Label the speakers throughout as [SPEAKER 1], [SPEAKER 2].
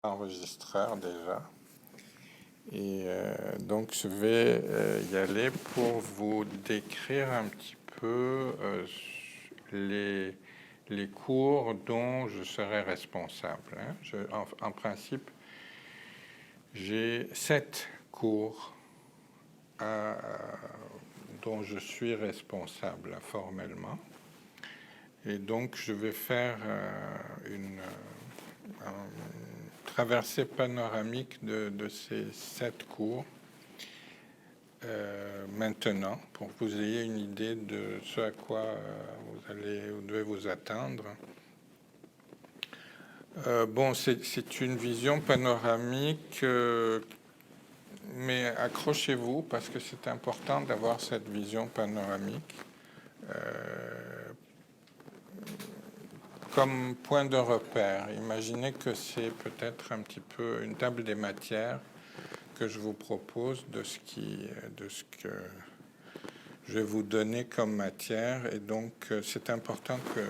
[SPEAKER 1] Enregistreur déjà. Et donc je vais y aller pour vous décrire un petit peu les cours dont je serai responsable. En principe, j'ai 7 cours dont je suis responsable formellement. Et donc je vais faire une traversée panoramique de ces 7 cours maintenant, pour que vous ayez une idée de ce à quoi vous devez vous attendre. Bon, c'est une vision panoramique, mais accrochez-vous parce que c'est important d'avoir cette vision panoramique comme point de repère. Imaginez que c'est peut-être un petit peu une table des matières que je vous propose de ce que je vais vous donner comme matière, et donc c'est important que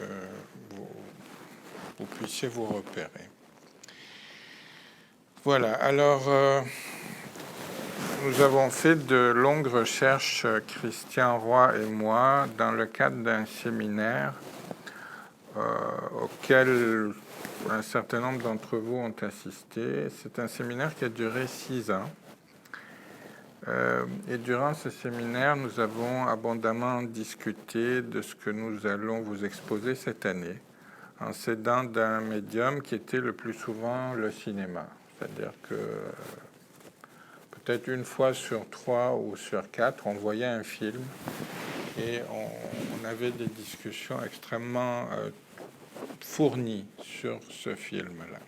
[SPEAKER 1] vous puissiez vous repérer. Voilà, alors nous avons fait de longues recherches, Christian Roy et moi, dans le cadre d'un séminaire auquel un certain nombre d'entre vous ont assisté. C'est un séminaire qui a duré 6 ans. Et durant ce séminaire, nous avons abondamment discuté de ce que nous allons vous exposer cette année, en s'aidant d'un médium qui était le plus souvent le cinéma. C'est-à-dire que peut-être une fois sur 3 ou sur 4, on voyait un film et on avait des discussions extrêmement fournies sur ce film-là.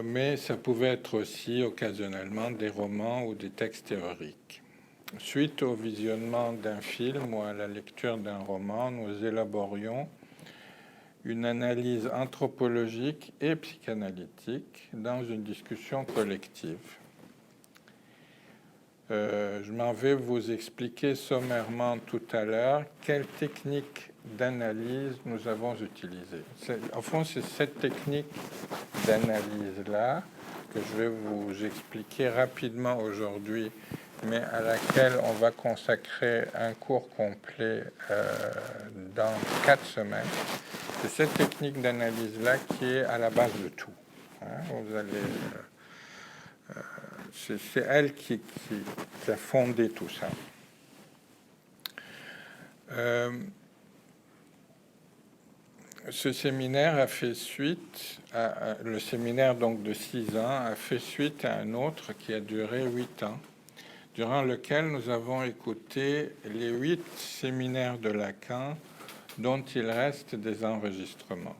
[SPEAKER 1] Mais ça pouvait être aussi occasionnellement des romans ou des textes théoriques. Suite au visionnement d'un film ou à la lecture d'un roman, nous élaborions une analyse anthropologique et psychanalytique dans une discussion collective. Je m'en vais vous expliquer sommairement tout à l'heure quelle technique d'analyse nous avons utilisée. Au fond, c'est cette technique d'analyse-là que je vais vous expliquer rapidement aujourd'hui, mais à laquelle on va consacrer un cours complet dans 4 semaines. C'est cette technique d'analyse-là qui est à la base de tout. Vous allez... c'est elle qui a fondé tout ça. Ce séminaire a fait suite, le séminaire donc de 6 ans a fait suite à un autre qui a duré 8 ans, durant lequel nous avons écouté les 8 séminaires de Lacan dont il reste des enregistrements.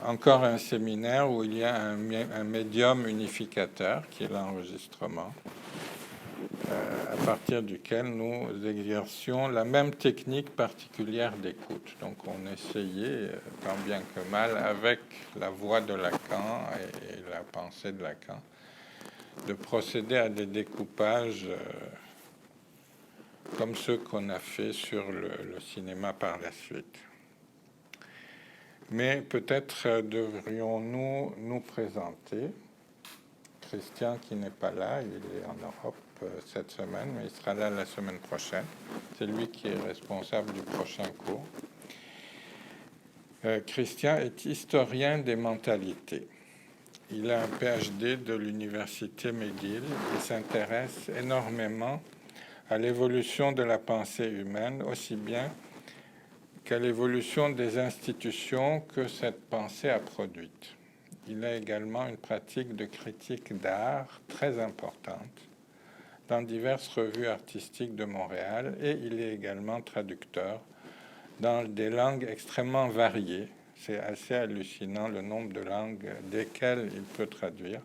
[SPEAKER 1] Encore un séminaire où il y a un médium unificateur qui est l'enregistrement, à partir duquel nous exercions la même technique particulière d'écoute. Donc on essayait, tant bien que mal, avec la voix de Lacan et la pensée de Lacan, de procéder à des découpages comme ceux qu'on a fait sur le cinéma par la suite. Mais peut-être devrions-nous nous présenter. Christian, qui n'est pas là, il est en Europe cette semaine, mais il sera là la semaine prochaine. C'est lui qui est responsable du prochain cours. Christian est historien des mentalités. Il a un PhD de l'université McGill et s'intéresse énormément à l'évolution de la pensée humaine, aussi bien qu'à l'évolution des institutions que cette pensée a produites. Il a également une pratique de critique d'art très importante dans diverses revues artistiques de Montréal, et il est également traducteur dans des langues extrêmement variées. C'est assez hallucinant le nombre de langues desquelles il peut traduire.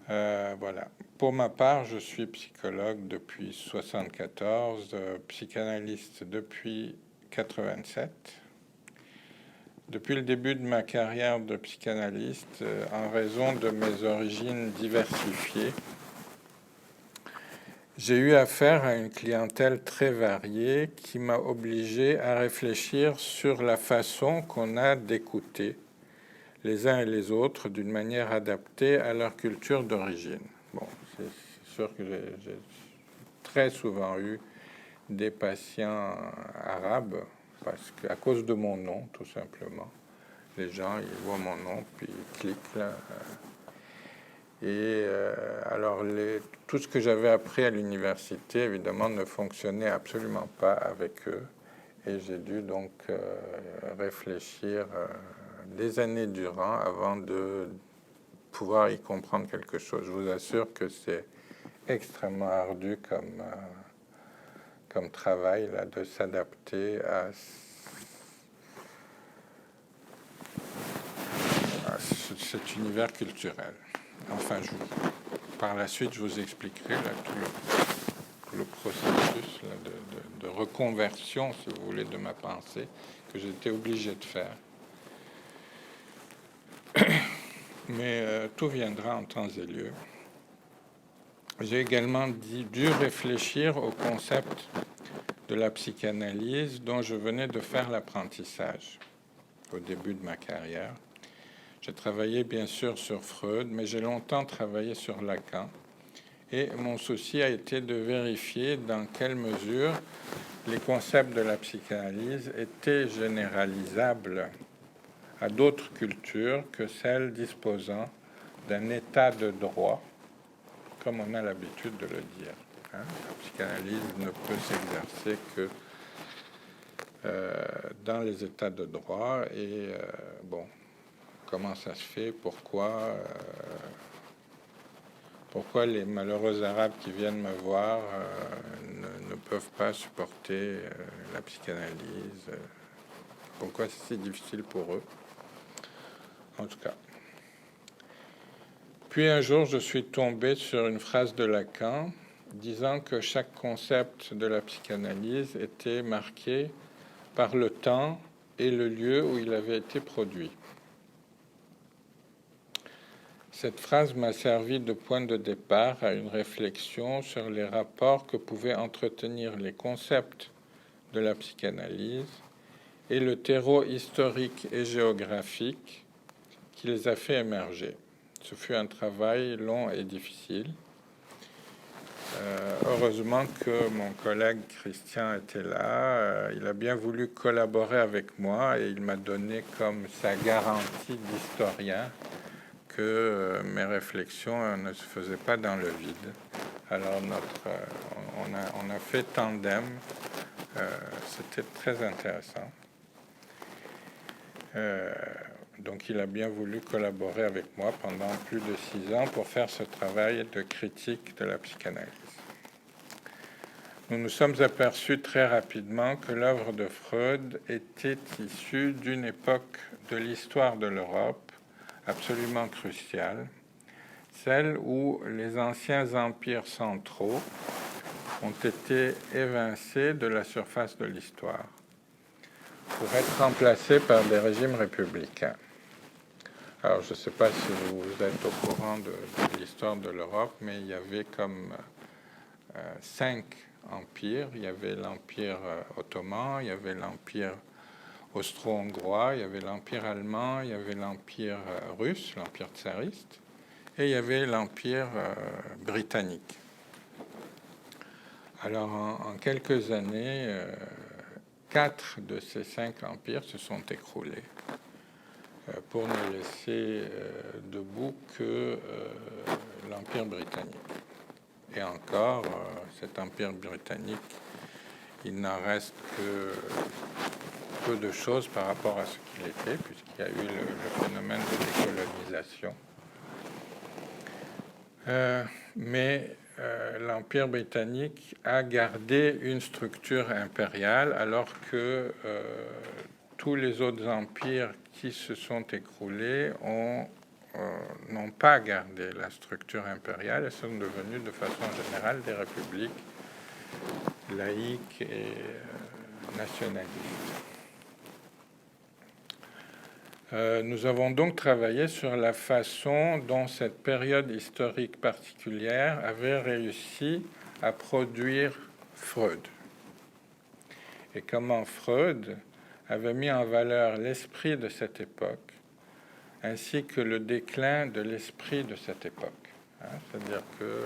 [SPEAKER 1] Voilà. Pour ma part, je suis psychologue depuis 1974, psychanalyste depuis 1987. Depuis le début de ma carrière de psychanalyste, en raison de mes origines diversifiées, j'ai eu affaire à une clientèle très variée qui m'a obligé à réfléchir sur la façon qu'on a d'écouter les uns et les autres d'une manière adaptée à leur culture d'origine. Bon, c'est sûr que j'ai très souvent eu des patients arabes parce qu'à cause de mon nom, tout simplement, les gens ils voient mon nom puis ils cliquent là. Et alors tout ce que j'avais appris à l'université évidemment ne fonctionnait absolument pas avec eux et j'ai dû donc réfléchir des années durant avant de pouvoir y comprendre quelque chose. Je vous assure que c'est extrêmement ardu comme travail là, de s'adapter à cet univers culturel. Enfin, par la suite, je vous expliquerai là, tout le processus là, de reconversion, si vous voulez, de ma pensée que j'étais obligé de faire. Mais tout viendra en temps et lieu. J'ai également dû réfléchir au concept de la psychanalyse dont je venais de faire l'apprentissage au début de ma carrière. J'ai travaillé bien sûr sur Freud, mais j'ai longtemps travaillé sur Lacan. Et mon souci a été de vérifier dans quelle mesure les concepts de la psychanalyse étaient généralisables à d'autres cultures que celles disposant d'un état de droit, comme on a l'habitude de le dire. La psychanalyse ne peut s'exercer que dans les états de droit. Et bon, comment ça se fait? Pourquoi les malheureux Arabes qui viennent me voir ne peuvent pas supporter la psychanalyse? Pourquoi c'est si difficile pour eux? En tout cas. Puis un jour, je suis tombé sur une phrase de Lacan disant que chaque concept de la psychanalyse était marqué par le temps et le lieu où il avait été produit. Cette phrase m'a servi de point de départ à une réflexion sur les rapports que pouvaient entretenir les concepts de la psychanalyse et le terreau historique et géographique qui les a fait émerger. Ce fut un travail long et difficile. Heureusement que mon collègue Christian était là. Il a bien voulu collaborer avec moi et il m'a donné comme sa garantie d'historien que mes réflexions ne se faisaient pas dans le vide. Alors on a fait tandem. C'était très intéressant. Donc il a bien voulu collaborer avec moi pendant plus de 6 ans pour faire ce travail de critique de la psychanalyse. Nous nous sommes aperçus très rapidement que l'œuvre de Freud était issue d'une époque de l'histoire de l'Europe absolument cruciale, celle où les anciens empires centraux ont été évincés de la surface de l'histoire pour être remplacés par des régimes républicains. Alors, je ne sais pas si vous êtes au courant de l'histoire de l'Europe, mais il y avait comme 5 empires. Il y avait l'Empire ottoman, il y avait l'Empire austro-hongrois, il y avait l'Empire allemand, il y avait l'Empire russe, l'Empire tsariste, et il y avait l'Empire britannique. Alors, en quelques années, 4 de ces 5 empires se sont écroulés pour ne laisser debout que l'Empire britannique. Et encore, cet Empire britannique, il n'en reste que peu de choses par rapport à ce qu'il était, puisqu'il y a eu le phénomène de décolonisation. Mais l'Empire britannique a gardé une structure impériale, alors que tous les autres empires qui se sont écroulés n'ont pas gardé la structure impériale et sont devenus de façon générale des républiques laïques et nationalistes. Nous avons donc travaillé sur la façon dont cette période historique particulière avait réussi à produire Freud, et comment Freud avait mis en valeur l'esprit de cette époque, ainsi que le déclin de l'esprit de cette époque. C'est-à-dire que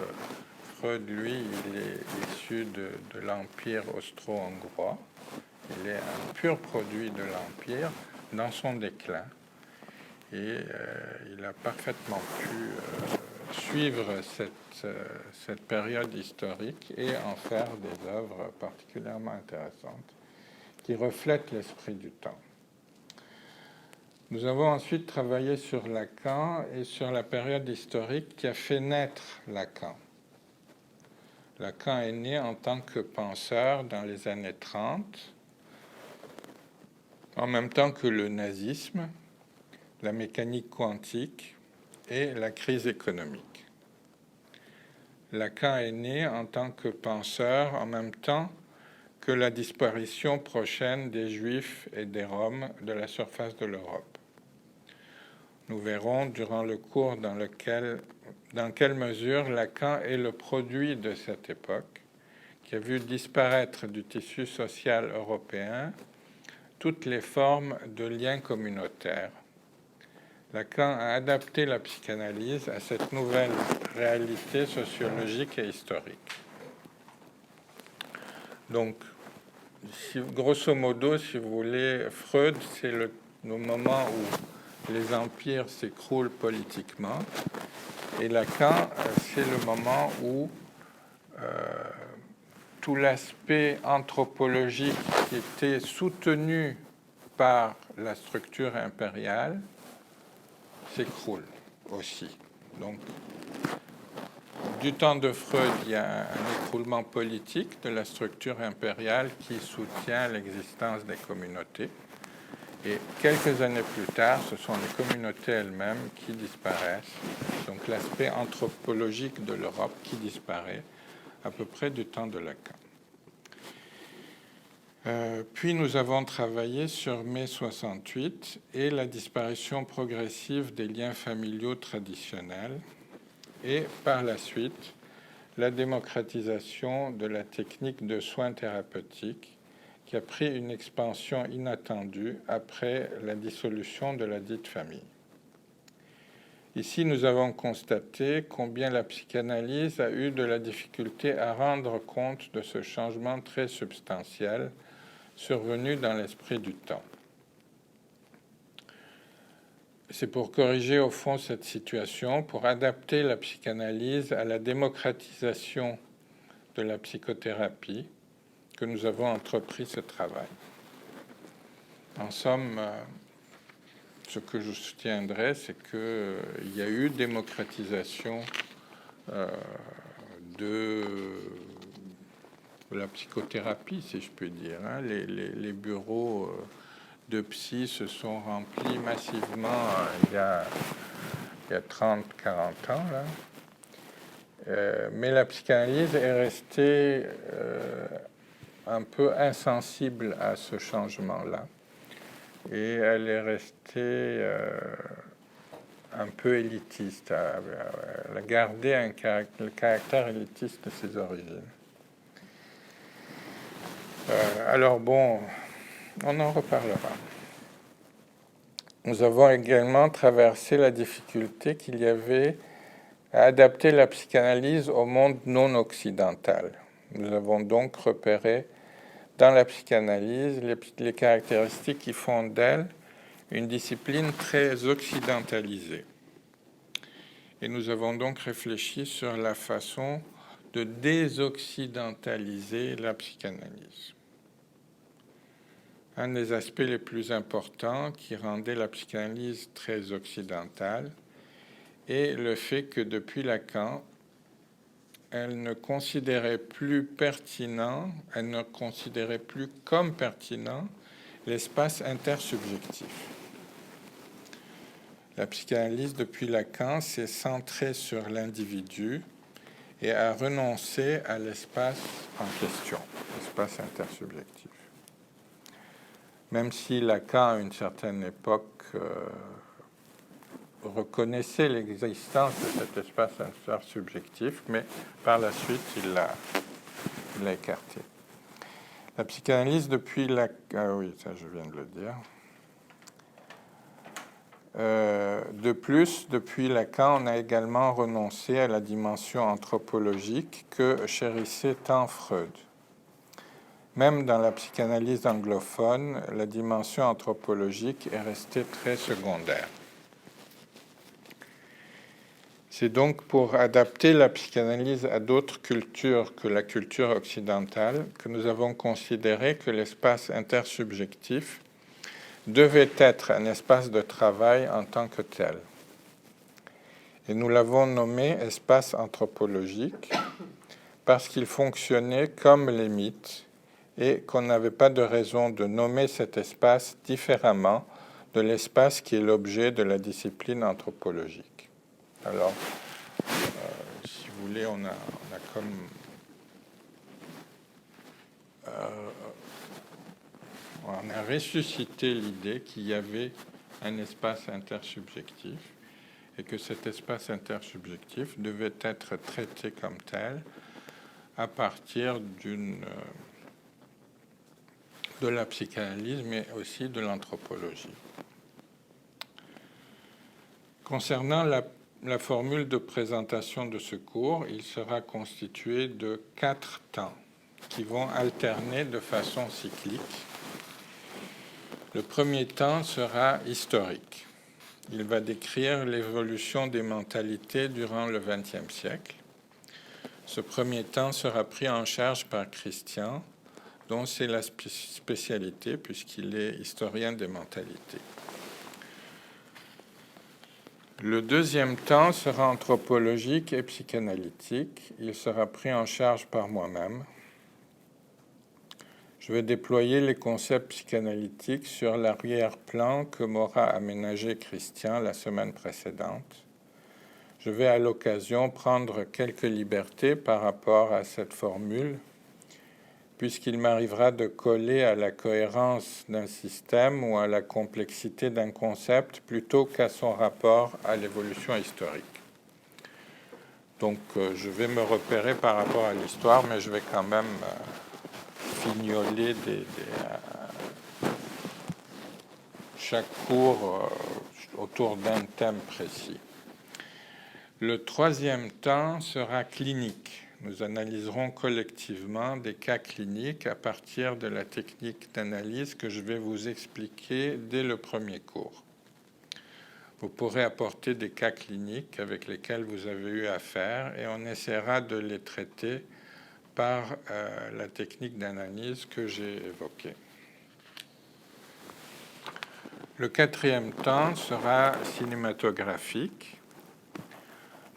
[SPEAKER 1] Freud, lui, il est issu de l'Empire austro-hongrois. Il est un pur produit de l'Empire dans son déclin. Et il a parfaitement pu suivre cette période historique et en faire des œuvres particulièrement intéressantes qui reflètent l'esprit du temps. Nous avons ensuite travaillé sur Lacan et sur la période historique qui a fait naître Lacan. Lacan est né en tant que penseur dans les années 30, en même temps que le nazisme, la mécanique quantique et la crise économique. Lacan est né en tant que penseur en même temps que la disparition prochaine des Juifs et des Roms de la surface de l'Europe. Nous verrons durant le cours dans quelle mesure Lacan est le produit de cette époque, qui a vu disparaître du tissu social européen toutes les formes de liens communautaires. Lacan a adapté la psychanalyse à cette nouvelle réalité sociologique et historique. Donc, grosso modo, si vous voulez, Freud, c'est le moment où les empires s'écroulent politiquement, et Lacan, c'est le moment où tout l'aspect anthropologique qui était soutenu par la structure impériale s'écroule aussi. Donc, du temps de Freud, il y a un écroulement politique de la structure impériale qui soutient l'existence des communautés. Et quelques années plus tard, ce sont les communautés elles-mêmes qui disparaissent. Donc l'aspect anthropologique de l'Europe qui disparaît à peu près du temps de Lacan. Puis nous avons travaillé sur mai 68 et la disparition progressive des liens familiaux traditionnels et par la suite la démocratisation de la technique de soins thérapeutiques qui a pris une expansion inattendue après la dissolution de la dite famille. Ici, nous avons constaté combien la psychanalyse a eu de la difficulté à rendre compte de ce changement très substantiel survenu dans l'esprit du temps. C'est pour corriger au fond cette situation, pour adapter la psychanalyse à la démocratisation de la psychothérapie, que nous avons entrepris ce travail. En somme, ce que je soutiendrai, c'est qu'il y a eu démocratisation de la psychothérapie, si je peux dire. Les bureaux de psy se sont remplis massivement il y a 30-40 ans, là. Mais la psychanalyse est restée un peu insensible à ce changement-là. Et elle est restée un peu élitiste. Elle a gardé le caractère élitiste de ses origines. Alors bon, on en reparlera. Nous avons également traversé la difficulté qu'il y avait à adapter la psychanalyse au monde non occidental. Nous avons donc repéré dans la psychanalyse les caractéristiques qui font d'elle une discipline très occidentalisée. Et nous avons donc réfléchi sur la façon de désoccidentaliser la psychanalyse. Un des aspects les plus importants qui rendait la psychanalyse très occidentale est le fait que depuis Lacan, elle ne considérait plus comme pertinent l'espace intersubjectif. La psychanalyse depuis Lacan s'est centrée sur l'individu et a renoncé à l'espace en question, l'espace intersubjectif. Même si Lacan, à une certaine époque, reconnaissait l'existence de cet espace intersubjectif, mais par la suite, il l'a écarté. La psychanalyse depuis la... Ah oui, ça je viens de le dire. De plus, depuis Lacan, on a également renoncé à la dimension anthropologique que chérissait tant Freud. Même dans la psychanalyse anglophone, la dimension anthropologique est restée très secondaire. C'est donc pour adapter la psychanalyse à d'autres cultures que la culture occidentale que nous avons considéré que l'espace intersubjectif devait être un espace de travail en tant que tel. Et nous l'avons nommé espace anthropologique parce qu'il fonctionnait comme les mythes et qu'on n'avait pas de raison de nommer cet espace différemment de l'espace qui est l'objet de la discipline anthropologique. Alors, si vous voulez, on a comme... on a ressuscité l'idée qu'il y avait un espace intersubjectif et que cet espace intersubjectif devait être traité comme tel à partir de la psychanalyse, mais aussi de l'anthropologie. Concernant la formule de présentation de ce cours, il sera constitué de 4 temps qui vont alterner de façon cyclique. Le premier temps sera historique. Il va décrire l'évolution des mentalités durant le XXe siècle. Ce premier temps sera pris en charge par Christian, dont c'est la spécialité puisqu'il est historien des mentalités. Le deuxième temps sera anthropologique et psychanalytique. Il sera pris en charge par moi-même. Je vais déployer les concepts psychanalytiques sur l'arrière-plan que m'aura aménagé Christian la semaine précédente. Je vais à l'occasion prendre quelques libertés par rapport à cette formule, puisqu'il m'arrivera de coller à la cohérence d'un système ou à la complexité d'un concept plutôt qu'à son rapport à l'évolution historique. Donc, je vais me repérer par rapport à l'histoire, mais je vais quand même fignoler chaque cours autour d'un thème précis. Le troisième temps sera clinique. Nous analyserons collectivement des cas cliniques à partir de la technique d'analyse que je vais vous expliquer dès le premier cours. Vous pourrez apporter des cas cliniques avec lesquels vous avez eu affaire et on essaiera de les traiter par la technique d'analyse que j'ai évoquée. Le quatrième temps sera cinématographique.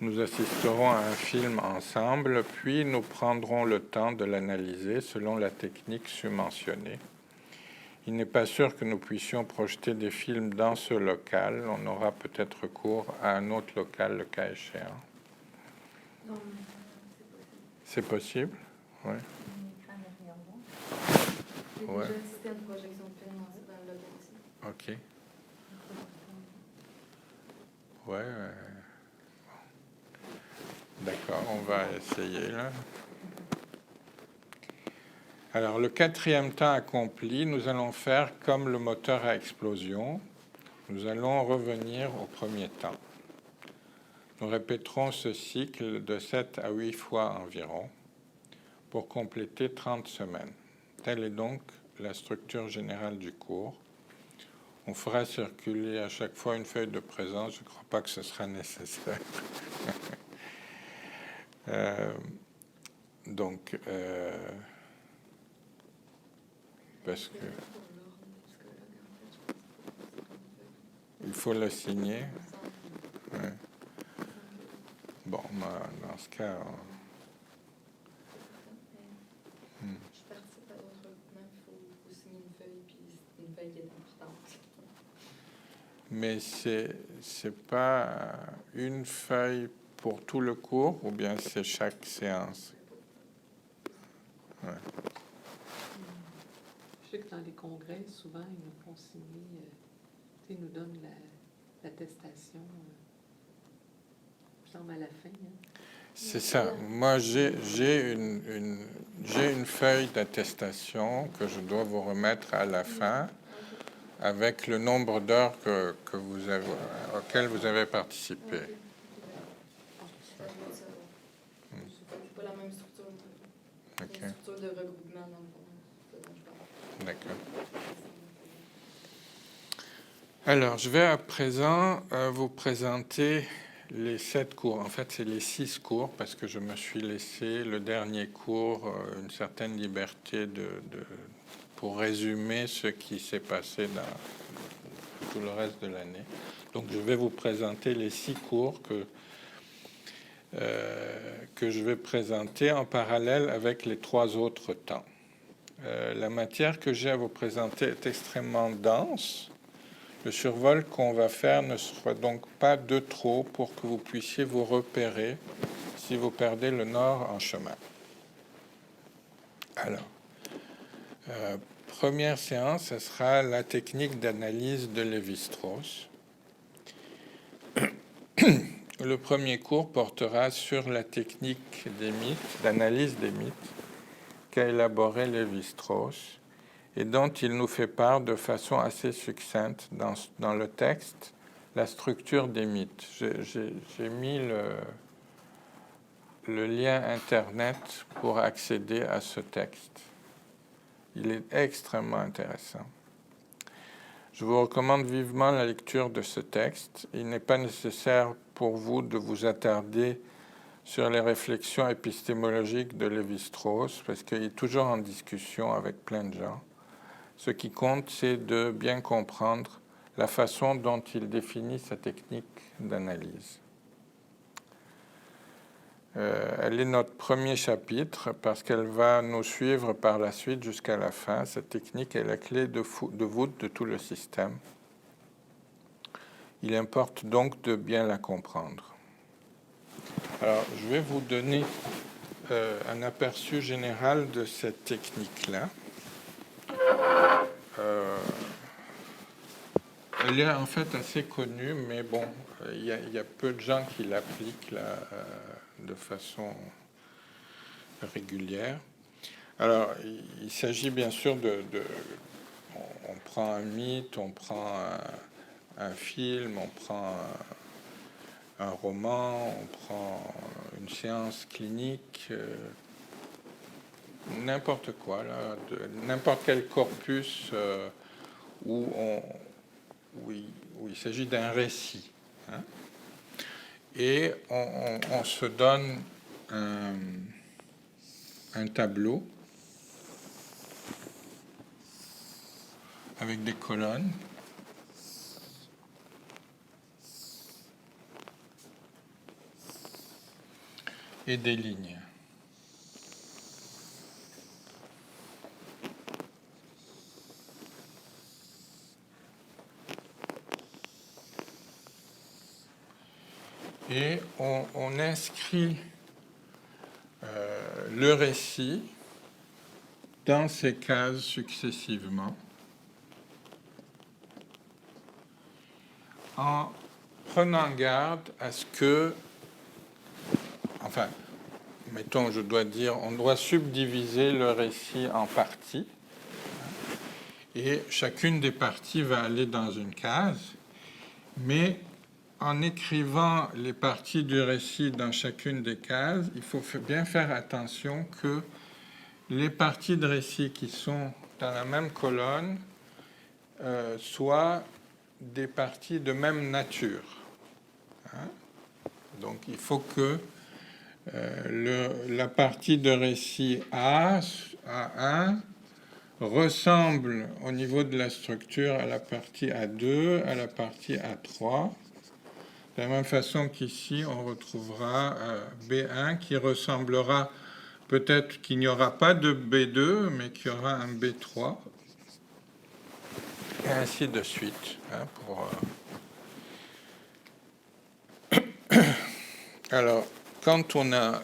[SPEAKER 1] Nous assisterons à un film ensemble, puis nous prendrons le temps de l'analyser selon la technique submentionnée. Il n'est pas sûr que nous puissions projeter des films dans ce local. On aura peut-être recours à un autre local, le cas échéant.
[SPEAKER 2] Non, c'est possible.
[SPEAKER 1] C'est possible? Oui.
[SPEAKER 2] Il y a déjà un système de projection de film dans le local aussi.
[SPEAKER 1] OK. Ouais. D'accord, on va essayer là. Alors, le quatrième temps accompli, nous allons faire comme le moteur à explosion. Nous allons revenir au premier temps. Nous répéterons ce cycle de 7 à 8 fois environ pour compléter 30 semaines. Telle est donc la structure générale du cours. On fera circuler à chaque fois une feuille de présence. Je ne crois pas que ce sera nécessaire. Parce que il faut le signer. Ouais. Bon, dans ce cas...
[SPEAKER 2] Je participe à d'autres groupements, il faut signer une feuille, puis c'est une feuille qui est importante.
[SPEAKER 1] Mais c'est pas une feuille pour tout le cours, ou bien c'est chaque séance? Ouais.
[SPEAKER 3] Je sais que dans les congrès, souvent, ils nous font signer, ils nous donnent l'attestation semble, à la fin. Hein.
[SPEAKER 1] C'est ça. Moi, j'ai une feuille d'attestation que je dois vous remettre à la fin avec le nombre d'heures auxquelles vous avez participé.
[SPEAKER 2] Ok. Ça, je dois le savoir. C'est pas la même structure.
[SPEAKER 1] Ok.
[SPEAKER 2] C'est une structure de regroupement, dans le fond. C'est ce dont je parle.
[SPEAKER 1] D'accord. Alors, je vais à présent vous présenter les 7 cours. En fait, c'est les 6 cours parce que je me suis laissé le dernier cours une certaine liberté pour résumer ce qui s'est passé dans tout le reste de l'année. Donc, je vais vous présenter les 6 cours que je vais présenter en parallèle avec les 3 autres temps. La matière que j'ai à vous présenter est extrêmement dense. Le survol qu'on va faire ne sera donc pas de trop pour que vous puissiez vous repérer si vous perdez le nord en chemin. Alors, première séance, ce sera la technique d'analyse de Lévi-Strauss. Le premier cours portera sur la technique des mythes, d'analyse des mythes qu'a élaboré Lévi-Strauss et dont il nous fait part de façon assez succincte dans le texte, la structure des mythes. J'ai mis le lien Internet pour accéder à ce texte. Il est extrêmement intéressant. Je vous recommande vivement la lecture de ce texte. Il n'est pas nécessaire pour vous de vous attarder sur les réflexions épistémologiques de Lévi-Strauss, parce qu'il est toujours en discussion avec plein de gens. Ce qui compte, c'est de bien comprendre la façon dont il définit sa technique d'analyse. Elle est notre premier chapitre parce qu'elle va nous suivre par la suite jusqu'à la fin. Cette technique est la clé de voûte de tout le système. Il importe donc de bien la comprendre. Alors, je vais vous donner un aperçu général de cette technique-là. Elle est en fait assez connue, mais bon, il y a peu de gens qui l'appliquent là, de façon régulière. Alors, il s'agit bien sûr on prend un mythe, on prend un film, on prend un roman, on prend une séance clinique, n'importe quoi, là, n'importe quel corpus où il s'agit d'un récit. Hein, et on se donne un tableau avec des colonnes et des lignes. Et on inscrit le récit dans ces cases successivement en prenant garde à ce que, enfin, mettons, je dois dire, on doit subdiviser le récit en parties et chacune des parties va aller dans une case, mais en écrivant les parties du récit dans chacune des cases, il faut bien faire attention que les parties de récit qui sont dans la même colonne soient des parties de même nature. Hein? Donc il faut que la partie de récit A1 ressemble au niveau de la structure à la partie A2, à la partie A3. De la même façon qu'ici, on retrouvera B1 qui ressemblera, peut-être qu'il n'y aura pas de B2, mais qu'il y aura un B3. Et ainsi de suite. Hein, Alors, quand on a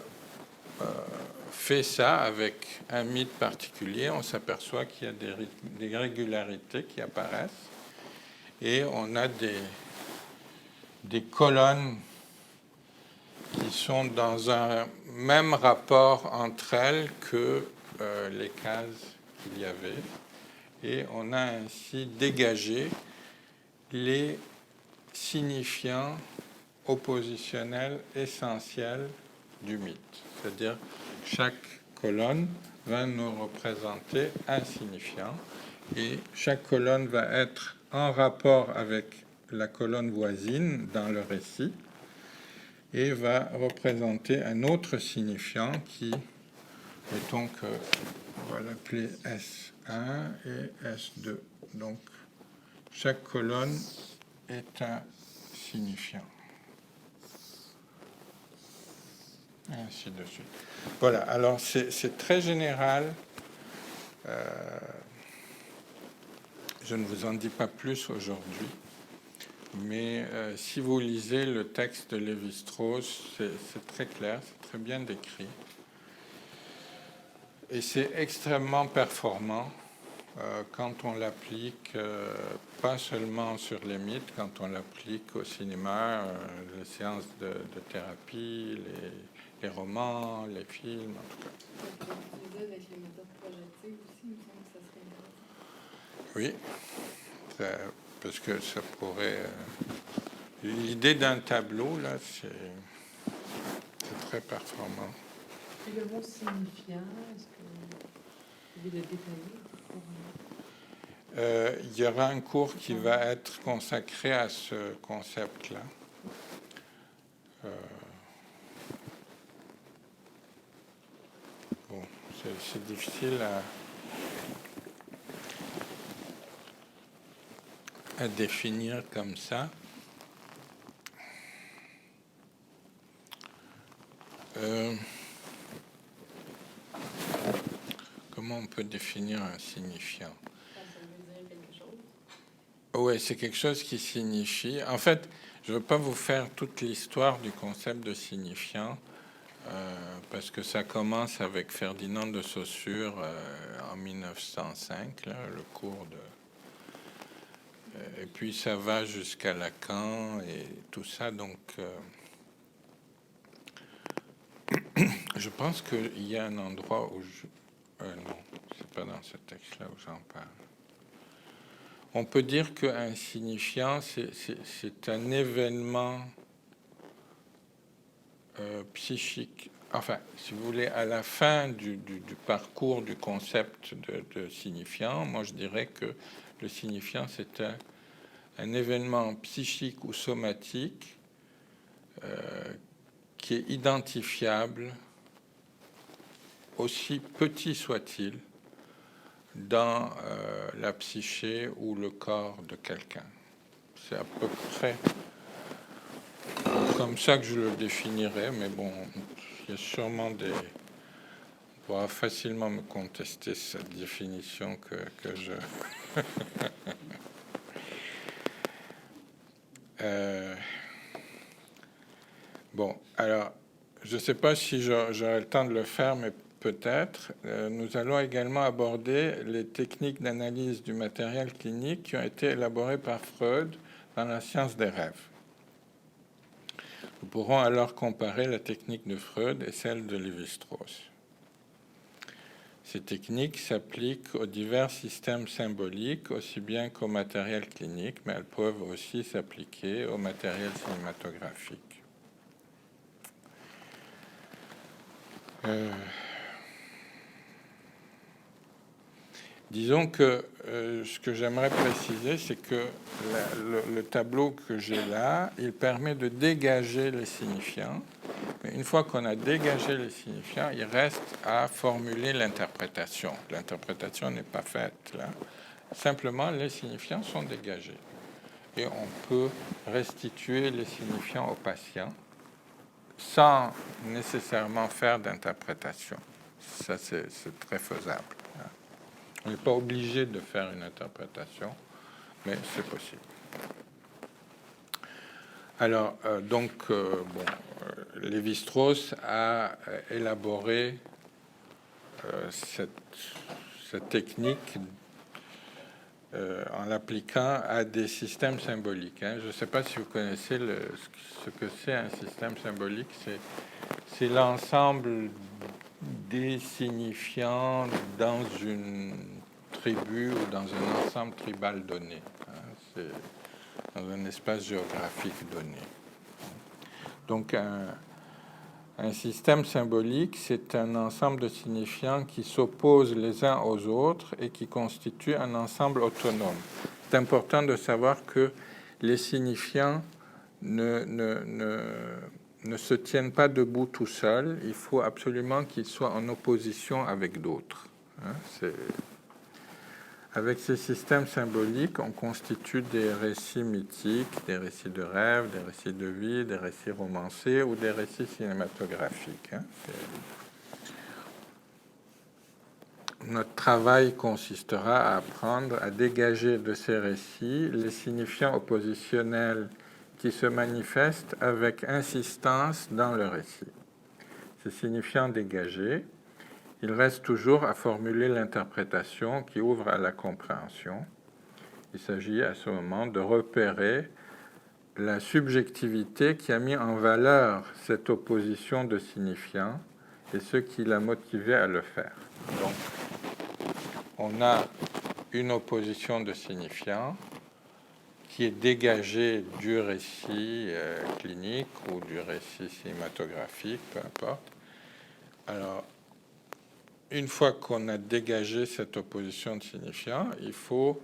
[SPEAKER 1] fait ça avec un mythe particulier, on s'aperçoit qu'il y a des régularités qui apparaissent et on a des colonnes sont dans un même rapport entre elles que les cases qu'il y avait. Et on a ainsi dégagé les signifiants oppositionnels essentiels du mythe. C'est-à-dire chaque colonne va nous représenter un signifiant et chaque colonne va être en rapport avec la colonne voisine dans le récit et va représenter un autre signifiant qui, mettons que on va l'appeler S1 et S2. Donc chaque colonne est un signifiant. Et ainsi de suite. Voilà, alors c'est très général. Je ne vous en dis pas plus aujourd'hui, mais si vous lisez le texte de Lévi-Strauss, c'est très clair, c'est très bien décrit. Et c'est extrêmement performant quand on l'applique, pas seulement sur les mythes, quand on l'applique au cinéma, les séances de thérapie, les romans, les films, en tout cas.
[SPEAKER 2] Avec les méthodes projectives aussi, il me semble que ça serait intéressant.
[SPEAKER 1] Oui, parce que ça pourrait... l'idée d'un tableau, là, c'est très performant.
[SPEAKER 3] Et le mot signifiant, est-ce que vous pouvez le détailler pour...
[SPEAKER 1] Il y aura un cours qui va être consacré à ce concept-là. Bon, c'est difficile à définir comme ça. Comment on peut définir un signifiant?
[SPEAKER 2] Ça veut dire quelque chose.
[SPEAKER 1] Oui, c'est quelque chose qui signifie. En fait, je ne veux pas vous faire toute l'histoire du concept de signifiant, parce que ça commence avec Ferdinand de Saussure en 1905, là, le cours de... et puis ça va jusqu'à Lacan et tout ça. Donc, je pense qu'il y a un endroit où non, c'est pas dans ce texte-là où j'en parle. On peut dire qu'un signifiant, c'est un événement psychique. Enfin, si vous voulez, à la fin du parcours du concept de signifiant, moi je dirais que le signifiant, c'est un événement psychique ou somatique qui est identifiable, aussi petit soit-il, dans la psyché ou le corps de quelqu'un. C'est à peu près comme ça que je le définirais, mais bon, il y a sûrement des... On pourra facilement me contester cette définition que je... Bon, alors, je ne sais pas si j'aurai le temps de le faire, mais peut-être. Nous allons également aborder les techniques d'analyse du matériel clinique qui ont été élaborées par Freud dans la science des rêves. Nous pourrons alors comparer la technique de Freud et celle de Lévi-Strauss. Ces techniques s'appliquent aux divers systèmes symboliques, aussi bien qu'au matériel clinique, mais elles peuvent aussi s'appliquer au matériel cinématographique. Disons que ce que j'aimerais préciser, c'est que le tableau que j'ai là, il permet de dégager les signifiants. Mais une fois qu'on a dégagé les signifiants, il reste à formuler l'interprétation. L'interprétation n'est pas faite là. Simplement, les signifiants sont dégagés. Et on peut restituer les signifiants au patient sans nécessairement faire d'interprétation. Ça, c'est très faisable. On n'est pas obligé de faire une interprétation, mais c'est possible. Alors, Lévi-Strauss a élaboré cette technique en l'appliquant à des systèmes symboliques. Hein. Je ne sais pas si vous connaissez ce que c'est un système symbolique. C'est l'ensemble des signifiants dans une tribu ou dans un ensemble tribal donné. Hein. C'est dans un espace géographique donné. Donc, un système symbolique, c'est un ensemble de signifiants qui s'opposent les uns aux autres et qui constituent un ensemble autonome. C'est important de savoir que les signifiants ne se tiennent pas debout tout seuls. Il faut absolument qu'ils soient en opposition avec d'autres. Hein, avec ces systèmes symboliques, on constitue des récits mythiques, des récits de rêve, des récits de vie, des récits romancés ou des récits cinématographiques. Hein. Notre travail consistera à apprendre à dégager de ces récits les signifiants oppositionnels qui se manifestent avec insistance dans le récit. Ces signifiants dégagés, il reste toujours à formuler l'interprétation qui ouvre à la compréhension. Il s'agit à ce moment de repérer la subjectivité qui a mis en valeur cette opposition de signifiants et ce qui l'a motivé à le faire. Donc, on a une opposition de signifiants qui est dégagée du récit clinique ou du récit cinématographique, peu importe. Alors, une fois qu'on a dégagé cette opposition de signifiants, il faut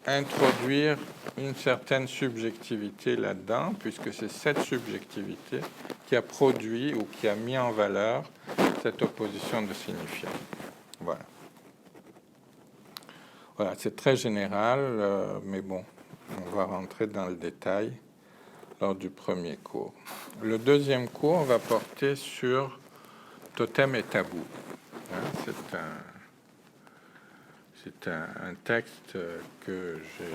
[SPEAKER 1] introduire une certaine subjectivité là-dedans, puisque c'est cette subjectivité qui a produit ou qui a mis en valeur cette opposition de signifiants. Voilà. Voilà, c'est très général, mais bon, on va rentrer dans le détail lors du premier cours. Le deuxième cours va porter sur totem et tabou. C'est un texte que j'ai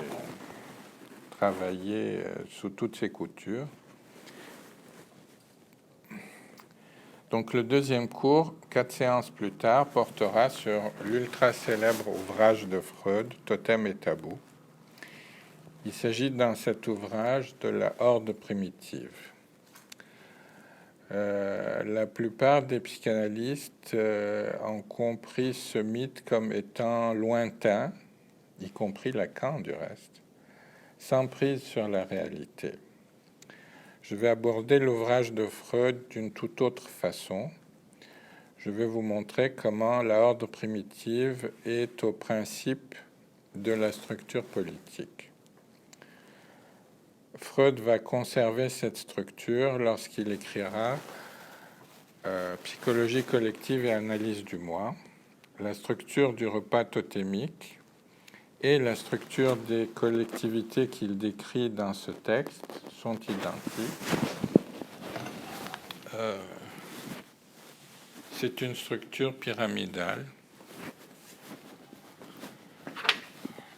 [SPEAKER 1] travaillé sous toutes ses coutures. Donc le deuxième cours, 4 séances plus tard, portera sur l'ultra célèbre ouvrage de Freud, Totem et tabou. Il s'agit dans cet ouvrage de la horde primitive. La plupart des psychanalystes ont compris ce mythe comme étant lointain, y compris Lacan du reste, sans prise sur la réalité. Je vais aborder l'ouvrage de Freud d'une toute autre façon. Je vais vous montrer comment la horde primitive est au principe de la structure politique. Freud va conserver cette structure lorsqu'il écrira Psychologie collective et analyse du moi. La structure du repas totémique et la structure des collectivités qu'il décrit dans ce texte sont identiques. C'est une structure pyramidale.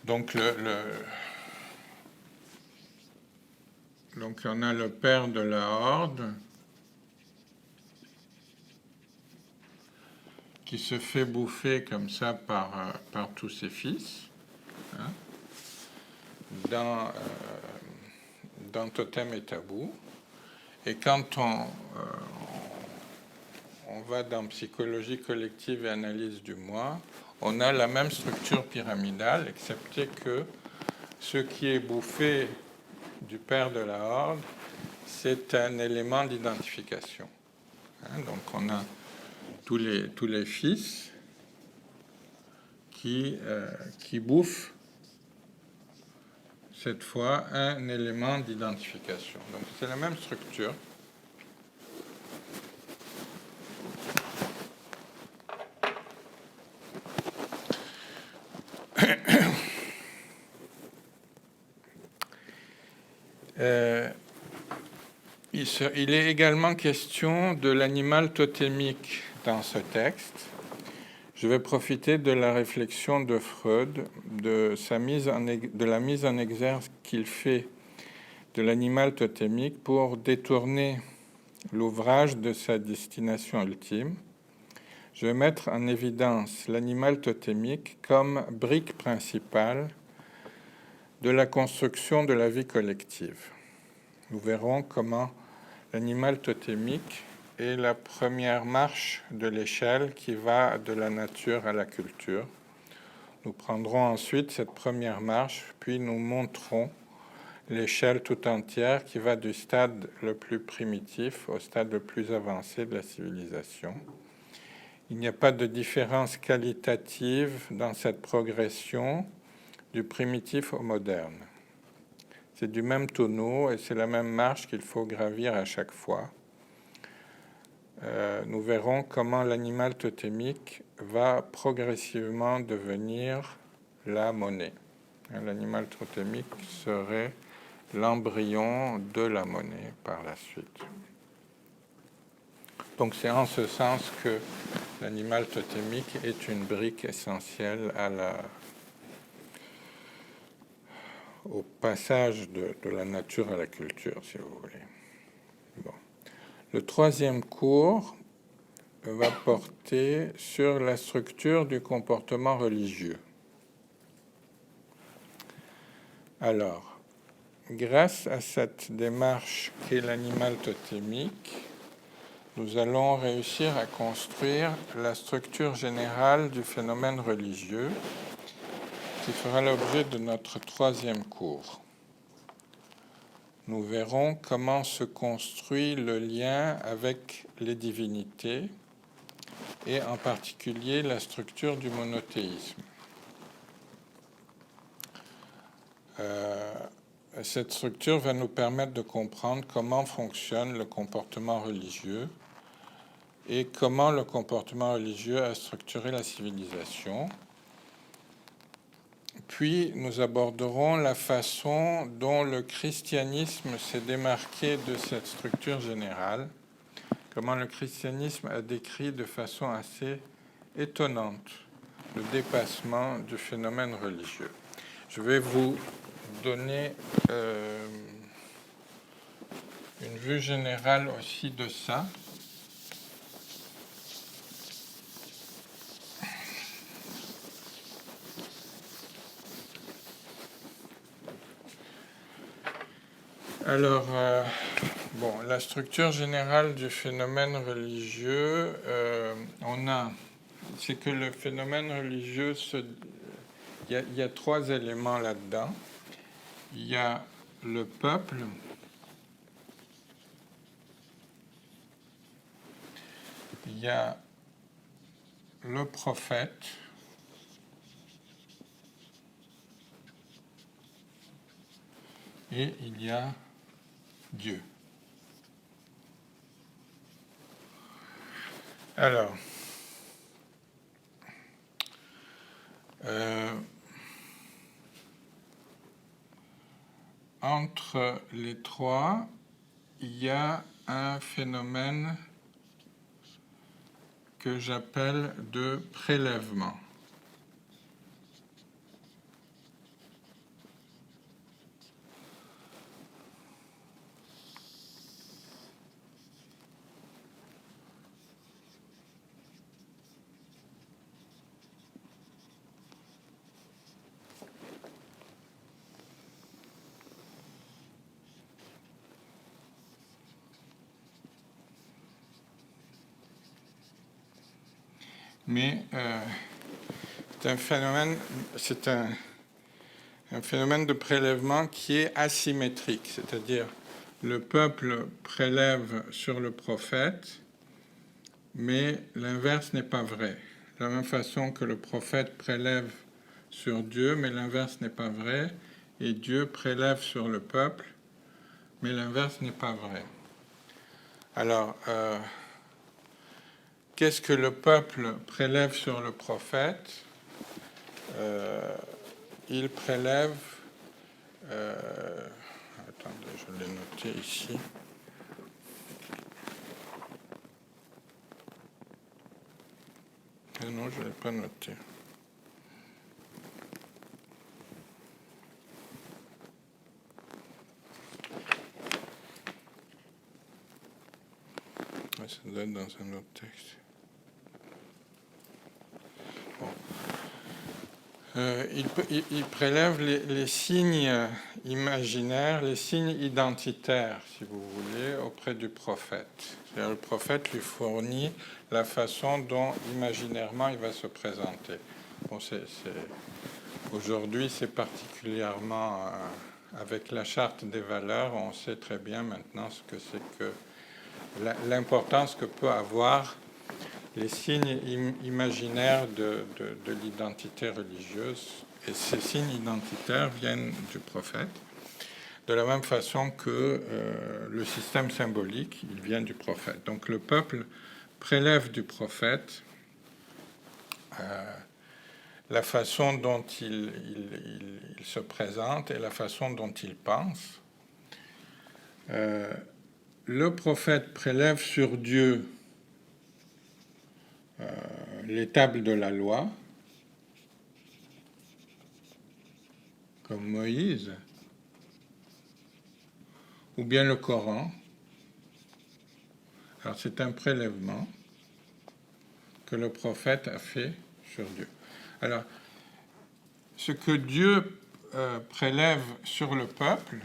[SPEAKER 1] Donc donc on a le père de la horde qui se fait bouffer comme ça par tous ses fils, hein, dans Totem et tabou. Et quand on va dans psychologie collective et analyse du moi, on a la même structure pyramidale, excepté que ce qui est bouffé du père de la horde, c'est un élément d'identification. Hein, donc on a tous les fils qui bouffent cette fois un élément d'identification. Donc c'est la même structure. Il est également question de l'animal totémique dans ce texte. Je vais profiter de la réflexion de Freud, de la mise en exergue qu'il fait de l'animal totémique pour détourner l'ouvrage de sa destination ultime. Je vais mettre en évidence l'animal totémique comme brique principale de la construction de la vie collective. Nous verrons comment l'animal totémique est la première marche de l'échelle qui va de la nature à la culture. Nous prendrons ensuite cette première marche, puis nous montrons l'échelle tout entière qui va du stade le plus primitif au stade le plus avancé de la civilisation. Il n'y a pas de différence qualitative dans cette progression du primitif au moderne. C'est du même tonneau et c'est la même marche qu'il faut gravir à chaque fois. Nous verrons comment l'animal totémique va progressivement devenir la monnaie. L'animal totémique serait l'embryon de la monnaie par la suite. Donc c'est en ce sens que l'animal totémique est une brique essentielle au passage de la nature à la culture, si vous voulez. Bon. Le troisième cours va porter sur la structure du comportement religieux. Alors, grâce à cette démarche qu'est l'animal totémique, nous allons réussir à construire la structure générale du phénomène religieux qui fera l'objet de notre troisième cours. Nous verrons comment se construit le lien avec les divinités et en particulier la structure du monothéisme. Cette structure va nous permettre de comprendre comment fonctionne le comportement religieux et comment le comportement religieux a structuré la civilisation. Puis nous aborderons la façon dont le christianisme s'est démarqué de cette structure générale, comment le christianisme a décrit de façon assez étonnante le dépassement du phénomène religieux. Je vais vous donner une vue générale aussi de ça. Alors, la structure générale du phénomène religieux, c'est que le phénomène religieux, il y a trois éléments là-dedans. Il y a le peuple, il y a le prophète, et il y a Dieu. Alors, entre les trois, il y a un phénomène que j'appelle de prélèvement. Mais c'est un phénomène de prélèvement qui est asymétrique, c'est-à-dire le peuple prélève sur le prophète, mais l'inverse n'est pas vrai. De la même façon que le prophète prélève sur Dieu, mais l'inverse n'est pas vrai, et Dieu prélève sur le peuple, mais l'inverse n'est pas vrai. Alors, qu'est-ce que le peuple prélève sur le prophète? Il prélève... attendez, je l'ai noté ici. Non, je ne l'ai pas noté. Ça doit être dans un autre texte. Bon. Il prélève les signes imaginaires, les signes identitaires, si vous voulez, auprès du prophète. C'est-à-dire, le prophète lui fournit la façon dont imaginairement il va se présenter. Bon, aujourd'hui, c'est particulièrement avec la charte des valeurs, on sait très bien maintenant ce que c'est que l'importance que peut avoir les signes imaginaires de l'identité religieuse. Et ces signes identitaires viennent du prophète, de la même façon que le système symbolique, il vient du prophète. Donc le peuple prélève du prophète la façon dont il se présente et la façon dont il pense. Le prophète prélève sur Dieu les tables de la loi, comme Moïse, ou bien le Coran. Alors c'est un prélèvement que le prophète a fait sur Dieu. Alors, ce que Dieu prélève sur le peuple,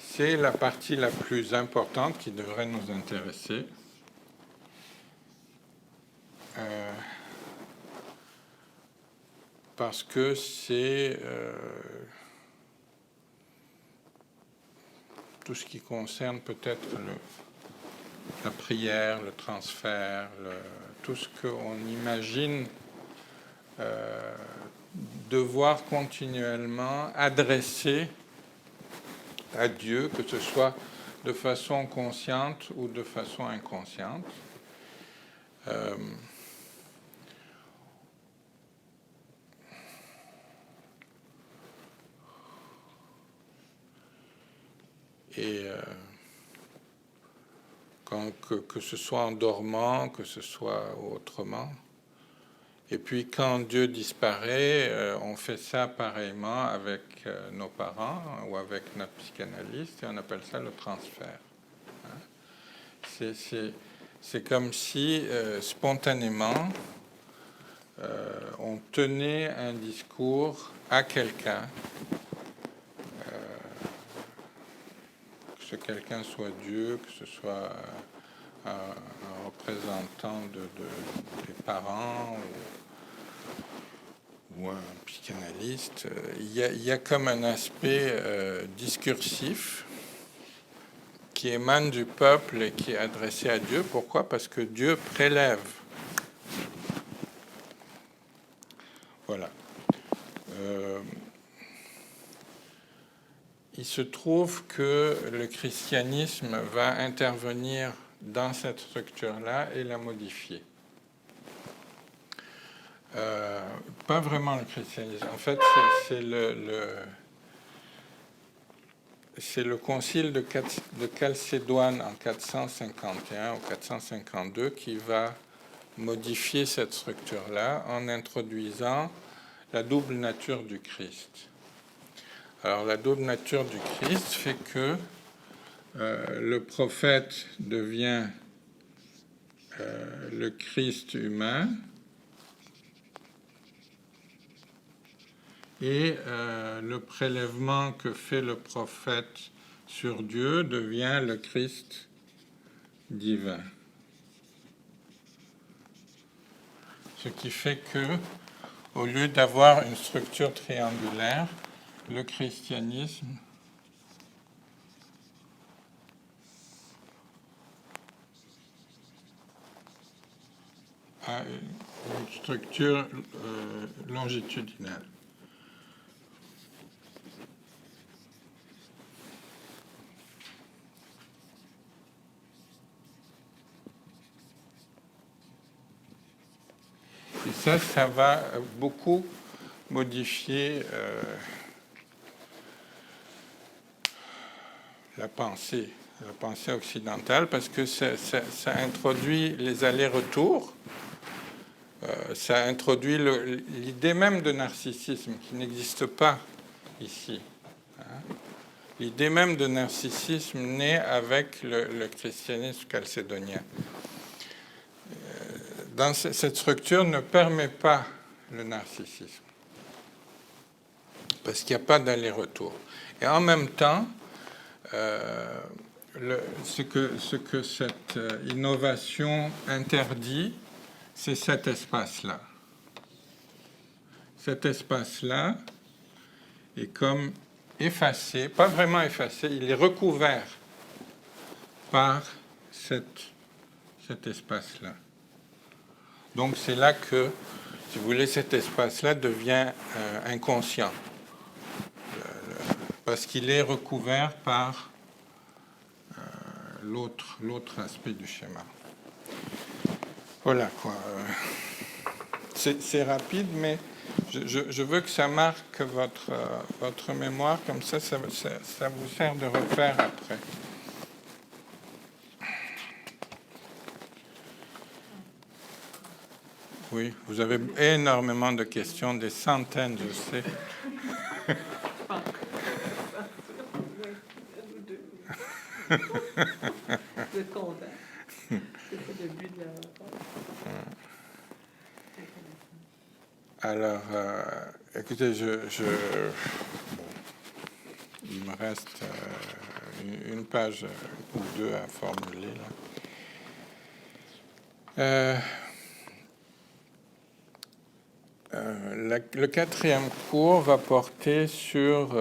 [SPEAKER 1] c'est la partie la plus importante qui devrait nous intéresser. Parce que c'est tout ce qui concerne peut-être la prière, le transfert, tout ce qu'on imagine devoir continuellement adresser à Dieu, que ce soit de façon consciente ou de façon inconsciente. Et que ce soit en dormant, que ce soit autrement. Et puis quand Dieu disparaît, on fait ça pareillement avec nos parents ou avec notre psychanalyste, et on appelle ça le transfert. C'est comme si spontanément on tenait un discours à quelqu'un, que ce quelqu'un soit Dieu, que ce soit un représentant des parents ou un psychanalyste. Il y a comme un aspect discursif qui émane du peuple et qui est adressé à Dieu. Pourquoi? Parce que Dieu prélève. Voilà. Il se trouve que le christianisme va intervenir dans cette structure-là et la modifier. Pas vraiment le christianisme. En fait, c'est le concile de Chalcédoine en 451 ou 452 qui va modifier cette structure-là en introduisant la double nature du Christ. Alors, la double nature du Christ fait que le prophète devient le Christ humain et le prélèvement que fait le prophète sur Dieu devient le Christ divin. Ce qui fait que, au lieu d'avoir une structure triangulaire, le christianisme a une structure longitudinale. Et ça va beaucoup modifier la pensée occidentale, parce que ça introduit les allers-retours, ça introduit l'idée même de narcissisme qui n'existe pas ici. L'idée même de narcissisme naît avec le christianisme chalcédonien. Cette structure ne permet pas le narcissisme. parce qu'il n'y a pas d'aller-retour. Et en même temps, ce que cette innovation interdit, c'est cet espace-là. Cet espace-là est comme effacé, pas vraiment effacé, il est recouvert par cet espace-là. Donc c'est là que, si vous voulez, cet espace-là devient inconscient, parce qu'il est recouvert par l'autre aspect du schéma. Voilà quoi. C'est rapide, mais je veux que ça marque votre mémoire, comme ça vous sert de repère après. Oui, vous avez énormément de questions, des centaines, je sais.
[SPEAKER 3] Vous êtes content. C'est ça le but de la rencontre.
[SPEAKER 1] Alors, écoutez, il me reste une page ou deux à formuler là. Le quatrième cours va porter sur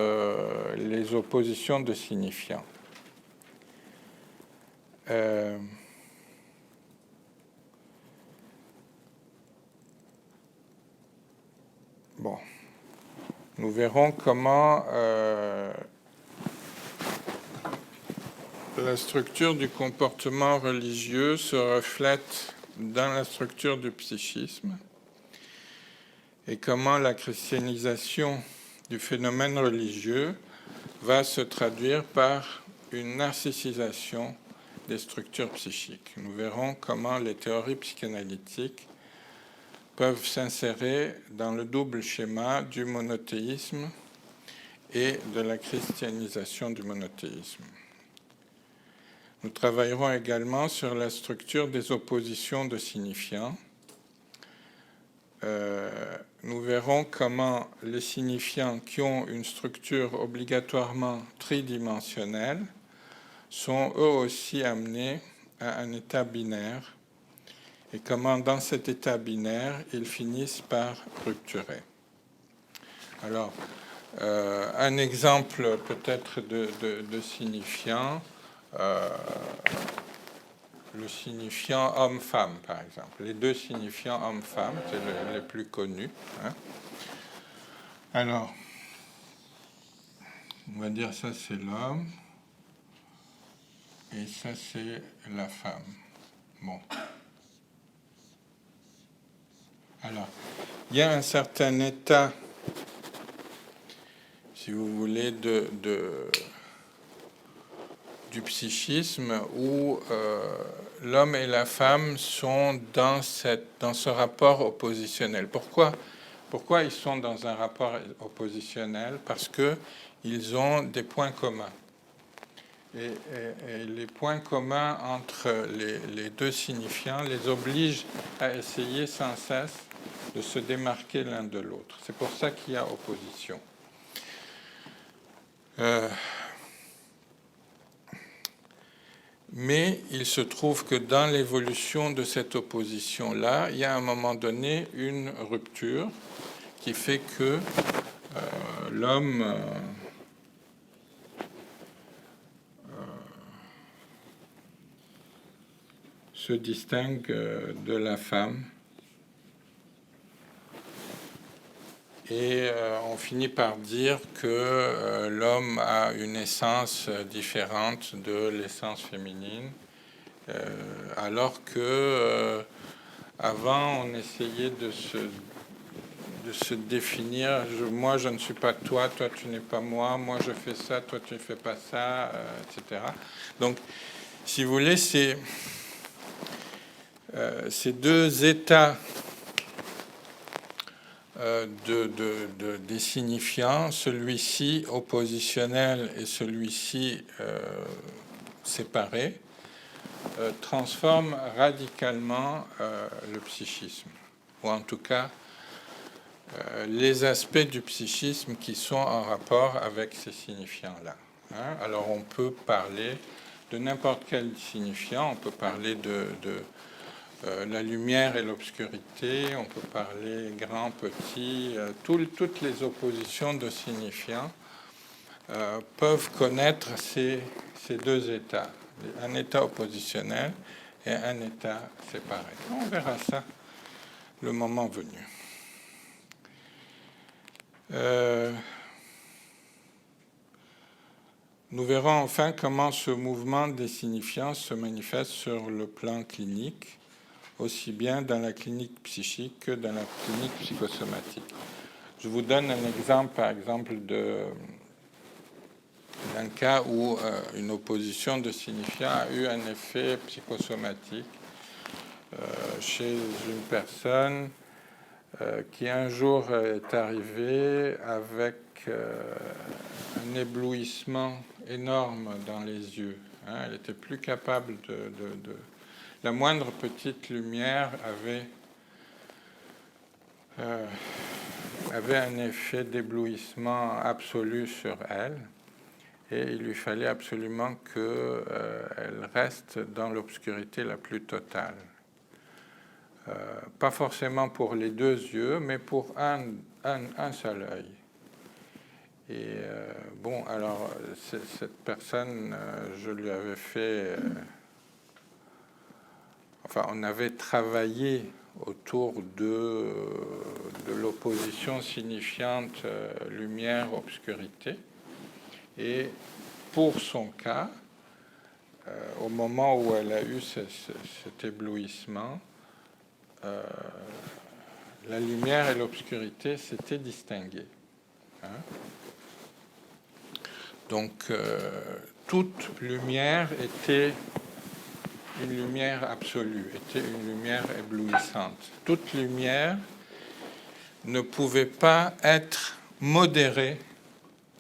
[SPEAKER 1] les oppositions de signifiants. Bon, nous verrons comment la structure du comportement religieux se reflète dans la structure du psychisme et comment la christianisation du phénomène religieux va se traduire par une narcissisation des structures psychiques. Nous verrons comment les théories psychanalytiques peuvent s'insérer dans le double schéma du monothéisme et de la christianisation du monothéisme. Nous travaillerons également sur la structure des oppositions de signifiants. Nous verrons comment les signifiants qui ont une structure obligatoirement tridimensionnelle sont eux aussi amenés à un état binaire et comment dans cet état binaire ils finissent par rupturer. Alors, un exemple peut-être de signifiant, le signifiant homme-femme, par exemple. Les deux signifiants homme-femme, c'est les plus connus. Hein. Alors, on va dire ça c'est l'homme et ça c'est la femme. Bon. Alors, il y a un certain état, si vous voulez, du psychisme où l'homme et la femme sont dans ce rapport oppositionnel. Pourquoi ils sont dans un rapport oppositionnel? Parce qu'ils ont des points communs. Et les points communs entre les deux signifiants les obligent à essayer sans cesse de se démarquer l'un de l'autre. C'est pour ça qu'il y a opposition. Mais il se trouve que dans l'évolution de cette opposition-là, il y a à un moment donné une rupture qui fait que l'homme se distingue de la femme. Et on finit par dire que l'homme a une essence différente de l'essence féminine, alors que avant on essayait de se définir. Moi je ne suis pas toi, toi tu n'es pas moi, moi je fais ça, toi tu ne fais pas ça, etc. Donc, si vous voulez, ces deux états des signifiants, celui-ci oppositionnel et celui-ci séparé, transforment radicalement le psychisme, ou en tout cas les aspects du psychisme qui sont en rapport avec ces signifiants-là. Hein. Alors on peut parler de n'importe quel signifiant, on peut parler de la lumière et l'obscurité, on peut parler grand, petit, toutes les oppositions de signifiants peuvent connaître ces deux états, un état oppositionnel et un état séparé. On verra ça le moment venu. Nous verrons enfin comment ce mouvement des signifiants se manifeste sur le plan clinique, aussi bien dans la clinique psychique que dans la clinique psychosomatique. Je vous donne un exemple, par exemple, d'un cas où une opposition de signifiants a eu un effet psychosomatique chez une personne qui un jour est arrivée avec un éblouissement énorme dans les yeux. Hein, elle n'était plus capable de... La moindre petite lumière avait un effet d'éblouissement absolu sur elle. Et il lui fallait absolument qu'elle reste dans l'obscurité la plus totale. Pas forcément pour les deux yeux, mais pour un seul œil. Et bon, alors, cette personne, je lui avais fait... enfin, on avait travaillé autour de l'opposition signifiante lumière-obscurité. Et pour son cas, au moment où elle a eu cet éblouissement, la lumière et l'obscurité s'étaient distinguées. Hein. Donc, toute lumière était une lumière absolue, était une lumière éblouissante. Toute lumière ne pouvait pas être modérée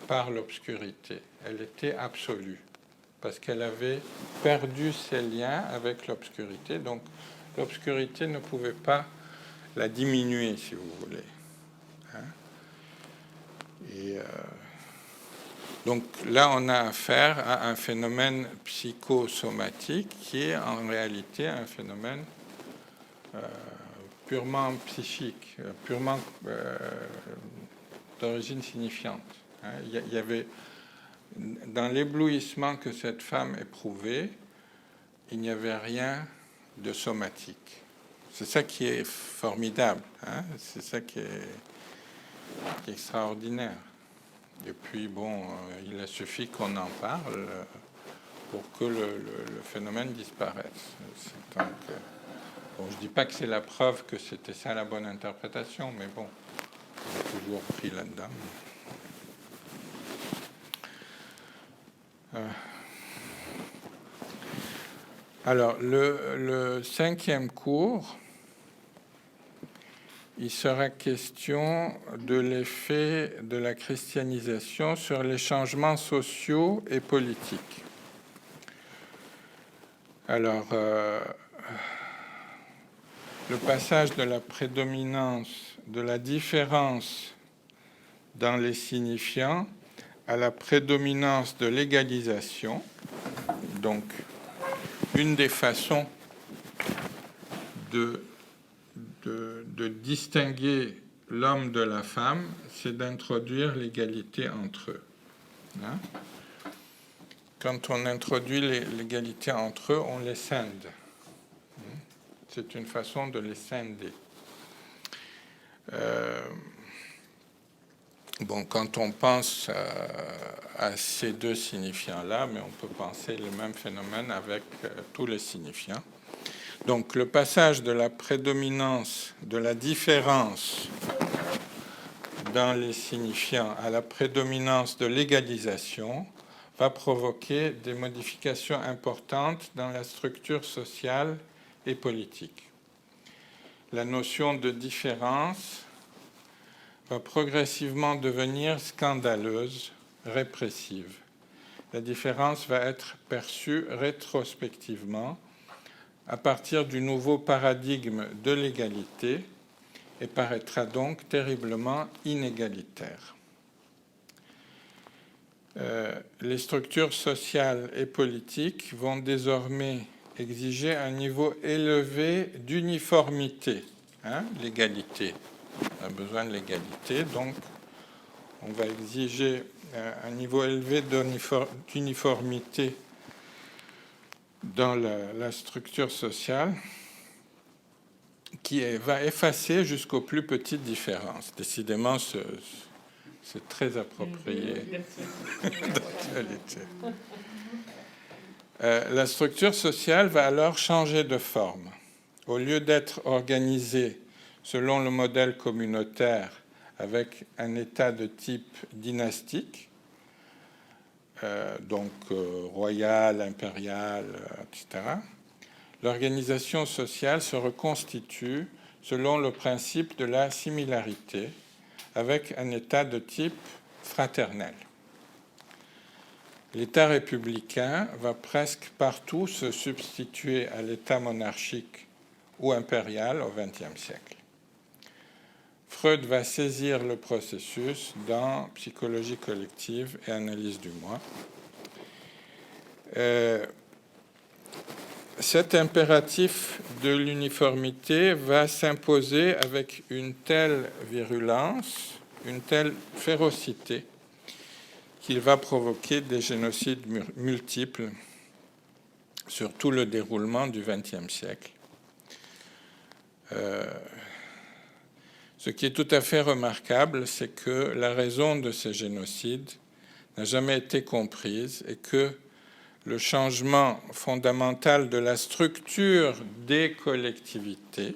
[SPEAKER 1] par l'obscurité. Elle était absolue, parce qu'elle avait perdu ses liens avec l'obscurité. Donc, l'obscurité ne pouvait pas la diminuer, si vous voulez. Hein? Et donc là, on a affaire à un phénomène psychosomatique qui est en réalité un phénomène purement psychique, purement d'origine signifiante. Hein? Il y avait, dans l'éblouissement que cette femme éprouvait, il n'y avait rien de somatique. C'est ça qui est formidable, hein? C'est ça qui est extraordinaire. Et puis, bon, il a suffi qu'on en parle pour que le phénomène disparaisse. Donc, bon, je ne dis pas que c'est la preuve que c'était ça la bonne interprétation, mais bon, on est toujours pris là-dedans. Alors, le cinquième cours, il sera question de l'effet de la christianisation sur les changements sociaux et politiques. Alors, le passage de la prédominance, de la différence dans les signifiants à la prédominance de l'égalisation, donc une des façons de distinguer l'homme de la femme, c'est d'introduire l'égalité entre eux. Hein? Quand on introduit l'égalité entre eux, on les scinde. C'est une façon de les scinder. Bon, quand on pense à ces deux signifiants-là, mais on peut penser le même phénomène avec tous les signifiants. Donc, le passage de la prédominance, de la différence dans les signifiants à la prédominance de l'égalisation va provoquer des modifications importantes dans la structure sociale et politique. La notion de différence va progressivement devenir scandaleuse, répressive. La différence va être perçue rétrospectivement à partir du nouveau paradigme de l'égalité et paraîtra donc terriblement inégalitaire. Les structures sociales et politiques vont désormais exiger un niveau élevé d'uniformité, l'égalité. On a besoin de l'égalité, donc on va exiger un niveau élevé d'uniformité dans la structure sociale qui va effacer jusqu'aux plus petites différences. Décidément, c'est très approprié d'actualité. La structure sociale va alors changer de forme. Au lieu d'être organisée selon le modèle communautaire avec un état de type dynastique, donc royal, impérial, etc., l'organisation sociale se reconstitue selon le principe de la similarité avec un état de type fraternel. L'État républicain va presque partout se substituer à l'État monarchique ou impérial au XXe siècle. Freud va saisir le processus dans Psychologie collective et analyse du moi. Cet impératif de l'uniformité va s'imposer avec une telle virulence, une telle férocité, qu'il va provoquer des génocides multiples sur tout le déroulement du XXe siècle. Ce qui est tout à fait remarquable, c'est que la raison de ces génocides n'a jamais été comprise et que le changement fondamental de la structure des collectivités,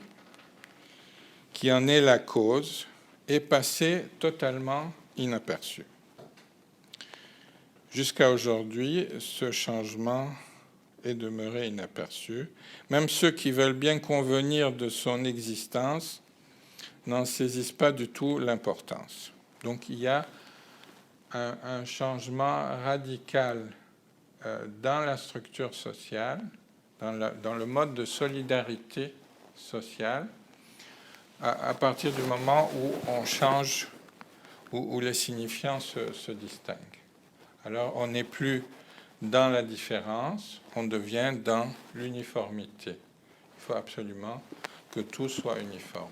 [SPEAKER 1] qui en est la cause, est passé totalement inaperçu. Jusqu'à aujourd'hui, ce changement est demeuré inaperçu. Même ceux qui veulent bien convenir de son existence n'en saisissent pas du tout l'importance. Donc il y a un changement radical dans la structure sociale, dans le mode de solidarité sociale, à partir du moment où on change, où les signifiants se distinguent. Alors on n'est plus dans la différence, on devient dans l'uniformité. Il faut absolument que tout soit uniforme.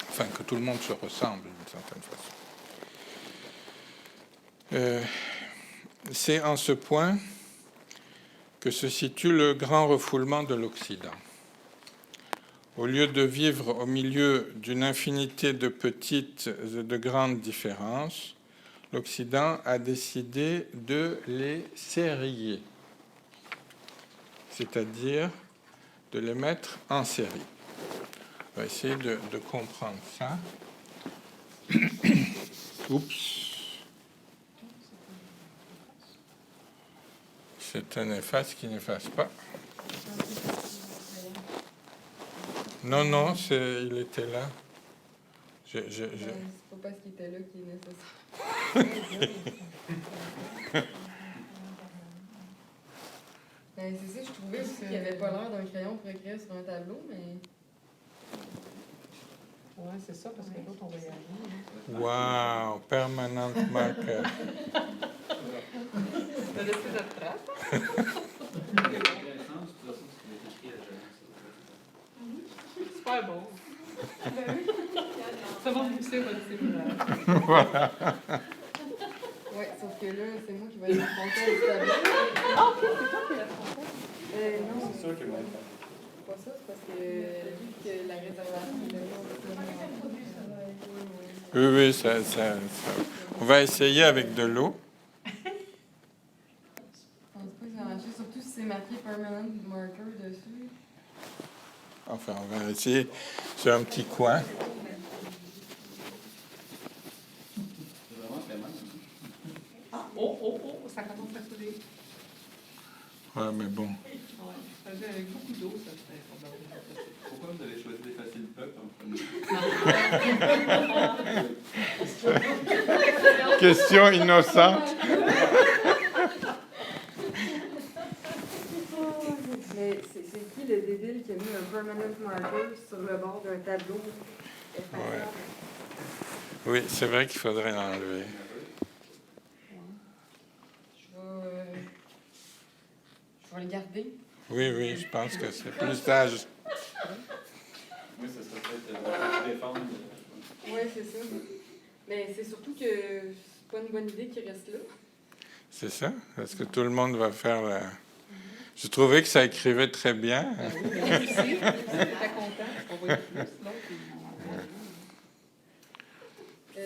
[SPEAKER 1] Enfin, que tout le monde se ressemble d'une certaine façon. C'est en ce point que se situe le grand refoulement de l'Occident. Au lieu de vivre au milieu d'une infinité de petites et de grandes différences, l'Occident a décidé de les sérier, c'est-à-dire de les mettre en série. On va essayer de comprendre ça. Oups. C'est un efface qui n'efface pas. Non, il était là.
[SPEAKER 2] C'est pas parce qu'il était là qu'il est nécessaire. C'est ça, je trouvais aussi qu'il n'y avait pas l'air d'un crayon pour écrire sur un tableau, mais...
[SPEAKER 3] Oui, c'est ça, parce que l'autre, on va y aller.
[SPEAKER 1] Wow, permanent marker.
[SPEAKER 2] On a laissé notre trace.
[SPEAKER 3] Super bon. Ça va me pousser votre séminaire.
[SPEAKER 1] Voilà.
[SPEAKER 2] Oui, sauf que là, c'est moi qui vais être responsable du tableau.
[SPEAKER 3] Ah, ok, c'est toi qui es responsable.
[SPEAKER 2] Non,
[SPEAKER 4] C'est sûr que moi.
[SPEAKER 2] c'est pas ça, c'est parce que vu que la réservation est là.
[SPEAKER 1] Oui, ça. On va essayer avec de l'eau.
[SPEAKER 2] Je pense pas que ça va marcher, surtout si c'est marqué permanent marker dessus.
[SPEAKER 1] Enfin, on va essayer sur un petit coin.
[SPEAKER 3] Ah, oh, ça commence à couler.
[SPEAKER 1] Ouais, mais bon.
[SPEAKER 3] Ouais, avec beaucoup d'eau, ça serait probablement possible.
[SPEAKER 4] Pourquoi vous avez choisi d'effacer le peuple en premier?
[SPEAKER 1] Question innocente.
[SPEAKER 2] Mais c'est qui le débile qui a mis un permanent marker sur le bord d'un tableau effaçable?
[SPEAKER 1] Oui, c'est vrai qu'il faudrait l'enlever.
[SPEAKER 2] Je vais le garder.
[SPEAKER 1] Oui, je pense que c'est plus sage.
[SPEAKER 4] Oui, ça serait peut-être défendre.
[SPEAKER 2] Oui, c'est ça. Mais c'est surtout que c'est pas une bonne idée qu'il reste là.
[SPEAKER 1] C'est ça, parce que tout le monde va faire la... Je trouvais que ça écrivait très bien.
[SPEAKER 3] Ah oui, mais lui aussi, t'es content. On voit plus, l'autre,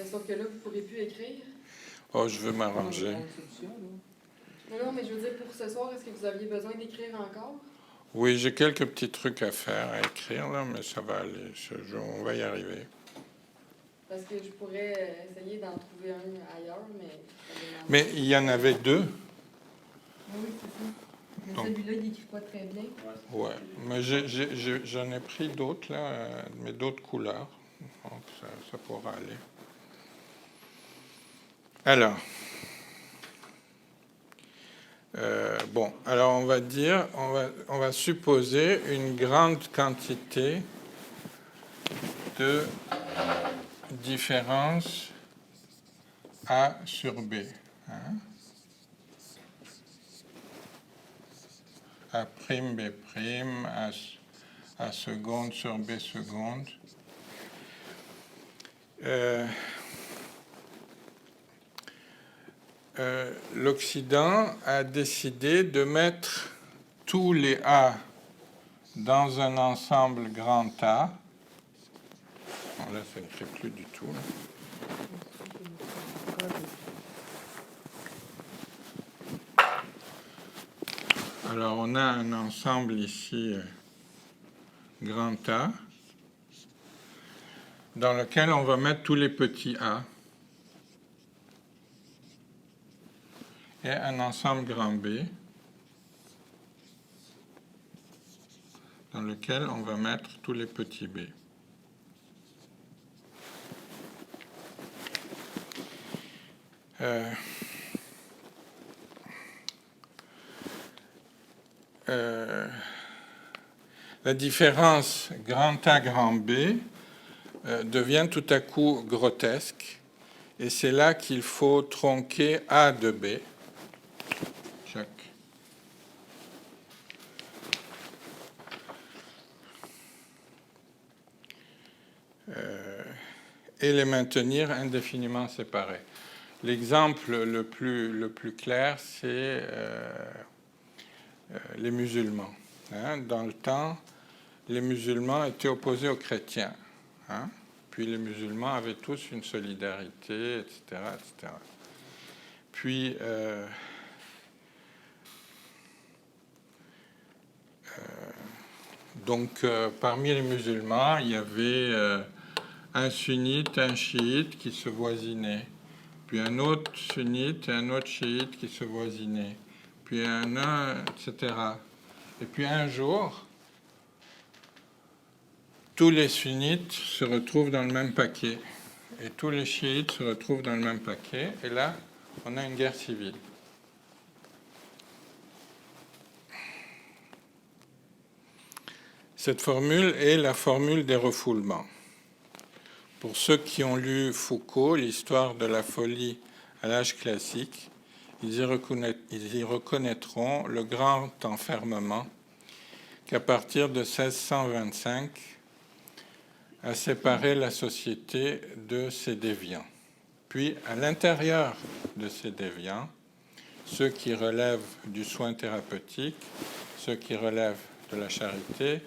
[SPEAKER 2] Sauf que là, vous ne pourrez plus écrire.
[SPEAKER 1] Oh, je veux m'arranger.
[SPEAKER 2] Non, mais je veux dire, pour ce soir, est-ce que vous aviez besoin d'écrire encore?
[SPEAKER 1] Oui, j'ai quelques petits trucs à faire, à écrire, là, mais ça va aller. On va y arriver.
[SPEAKER 2] Parce que je pourrais essayer d'en trouver un ailleurs, mais...
[SPEAKER 1] Mais il y en avait deux.
[SPEAKER 2] Oui, c'est ça. Mais
[SPEAKER 1] Donc.
[SPEAKER 2] celui-là, il n'écrit pas très bien.
[SPEAKER 1] Ouais, mais j'en ai pris d'autres, là, mais d'autres couleurs. Donc, ça pourra aller. Alors, bon, alors on va dire, on va supposer une grande quantité de différence A sur B. Hein? A prime, B prime, A seconde sur B seconde. L'Occident a décidé de mettre tous les A dans un ensemble grand A. Bon, là, ça n'écrit plus du tout. Là. Alors, on a un ensemble ici, grand A, dans lequel on va mettre tous les petits A. Et un ensemble grand B, dans lequel on va mettre tous les petits B. La différence grand A, grand B devient tout à coup grotesque, et c'est là qu'il faut tronquer A de B. Et les maintenir indéfiniment séparés. L'exemple le plus clair, c'est les musulmans. Hein. Dans le temps, les musulmans étaient opposés aux chrétiens. Hein. Puis les musulmans avaient tous une solidarité, etc. etc. Puis, donc, parmi les musulmans, il y avait un sunnite, un chiite qui se voisinaient, puis un autre sunnite et un autre chiite qui se voisinaient, puis un, etc. Et puis un jour, tous les sunnites se retrouvent dans le même paquet, et tous les chiites se retrouvent dans le même paquet, et là, on a une guerre civile. Cette formule est la formule des refoulements. Pour ceux qui ont lu Foucault, l'histoire de la folie à l'âge classique, ils y reconnaîtront le grand enfermement qu'à partir de 1625 a séparé la société de ses déviants. Puis, à l'intérieur de ces déviants, ceux qui relèvent du soin thérapeutique, ceux qui relèvent de la charité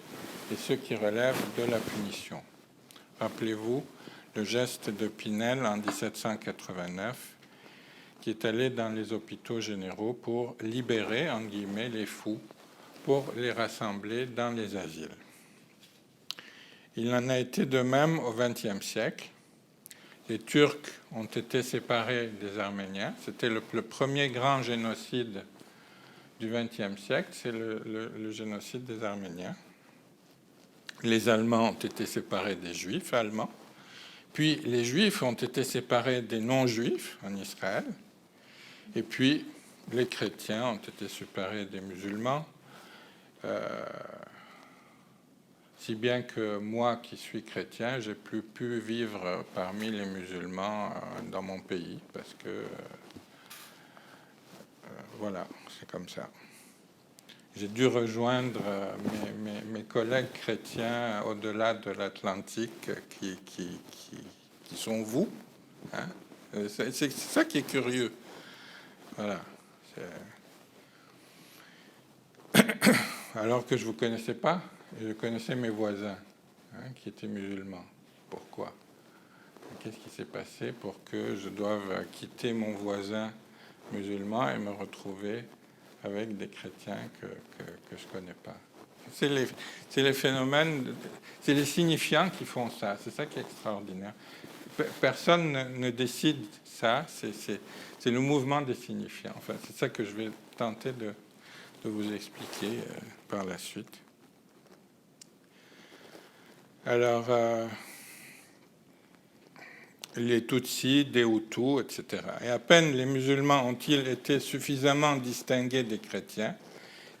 [SPEAKER 1] et ceux qui relèvent de la punition. Rappelez-vous le geste de Pinel en 1789, qui est allé dans les hôpitaux généraux pour libérer, en guillemets, les fous, pour les rassembler dans les asiles. Il en a été de même au XXe siècle. Les Turcs ont été séparés des Arméniens. C'était le premier grand génocide du XXe siècle, c'est le génocide des Arméniens. Les Allemands ont été séparés des Juifs allemands. Puis les Juifs ont été séparés des non-Juifs en Israël. Et puis les chrétiens ont été séparés des musulmans. Si bien que moi, qui suis chrétien, j'ai plus pu vivre parmi les musulmans dans mon pays, parce que, voilà, c'est comme ça. J'ai dû rejoindre mes collègues chrétiens au-delà de l'Atlantique qui sont vous. Hein? C'est ça qui est curieux. Voilà. Alors que je ne vous connaissais pas, je connaissais mes voisins qui étaient musulmans. Pourquoi? Qu'est-ce qui s'est passé pour que je doive quitter mon voisin musulman et me retrouver avec des chrétiens que je ne connais pas? C'est les phénomènes, c'est les signifiants qui font ça. C'est ça qui est extraordinaire. Personne ne décide ça, c'est le mouvement des signifiants. Enfin, c'est ça que je vais tenter de vous expliquer par la suite. Alors, les Tutsis, des Hutus, etc. Et à peine les musulmans ont-ils été suffisamment distingués des chrétiens,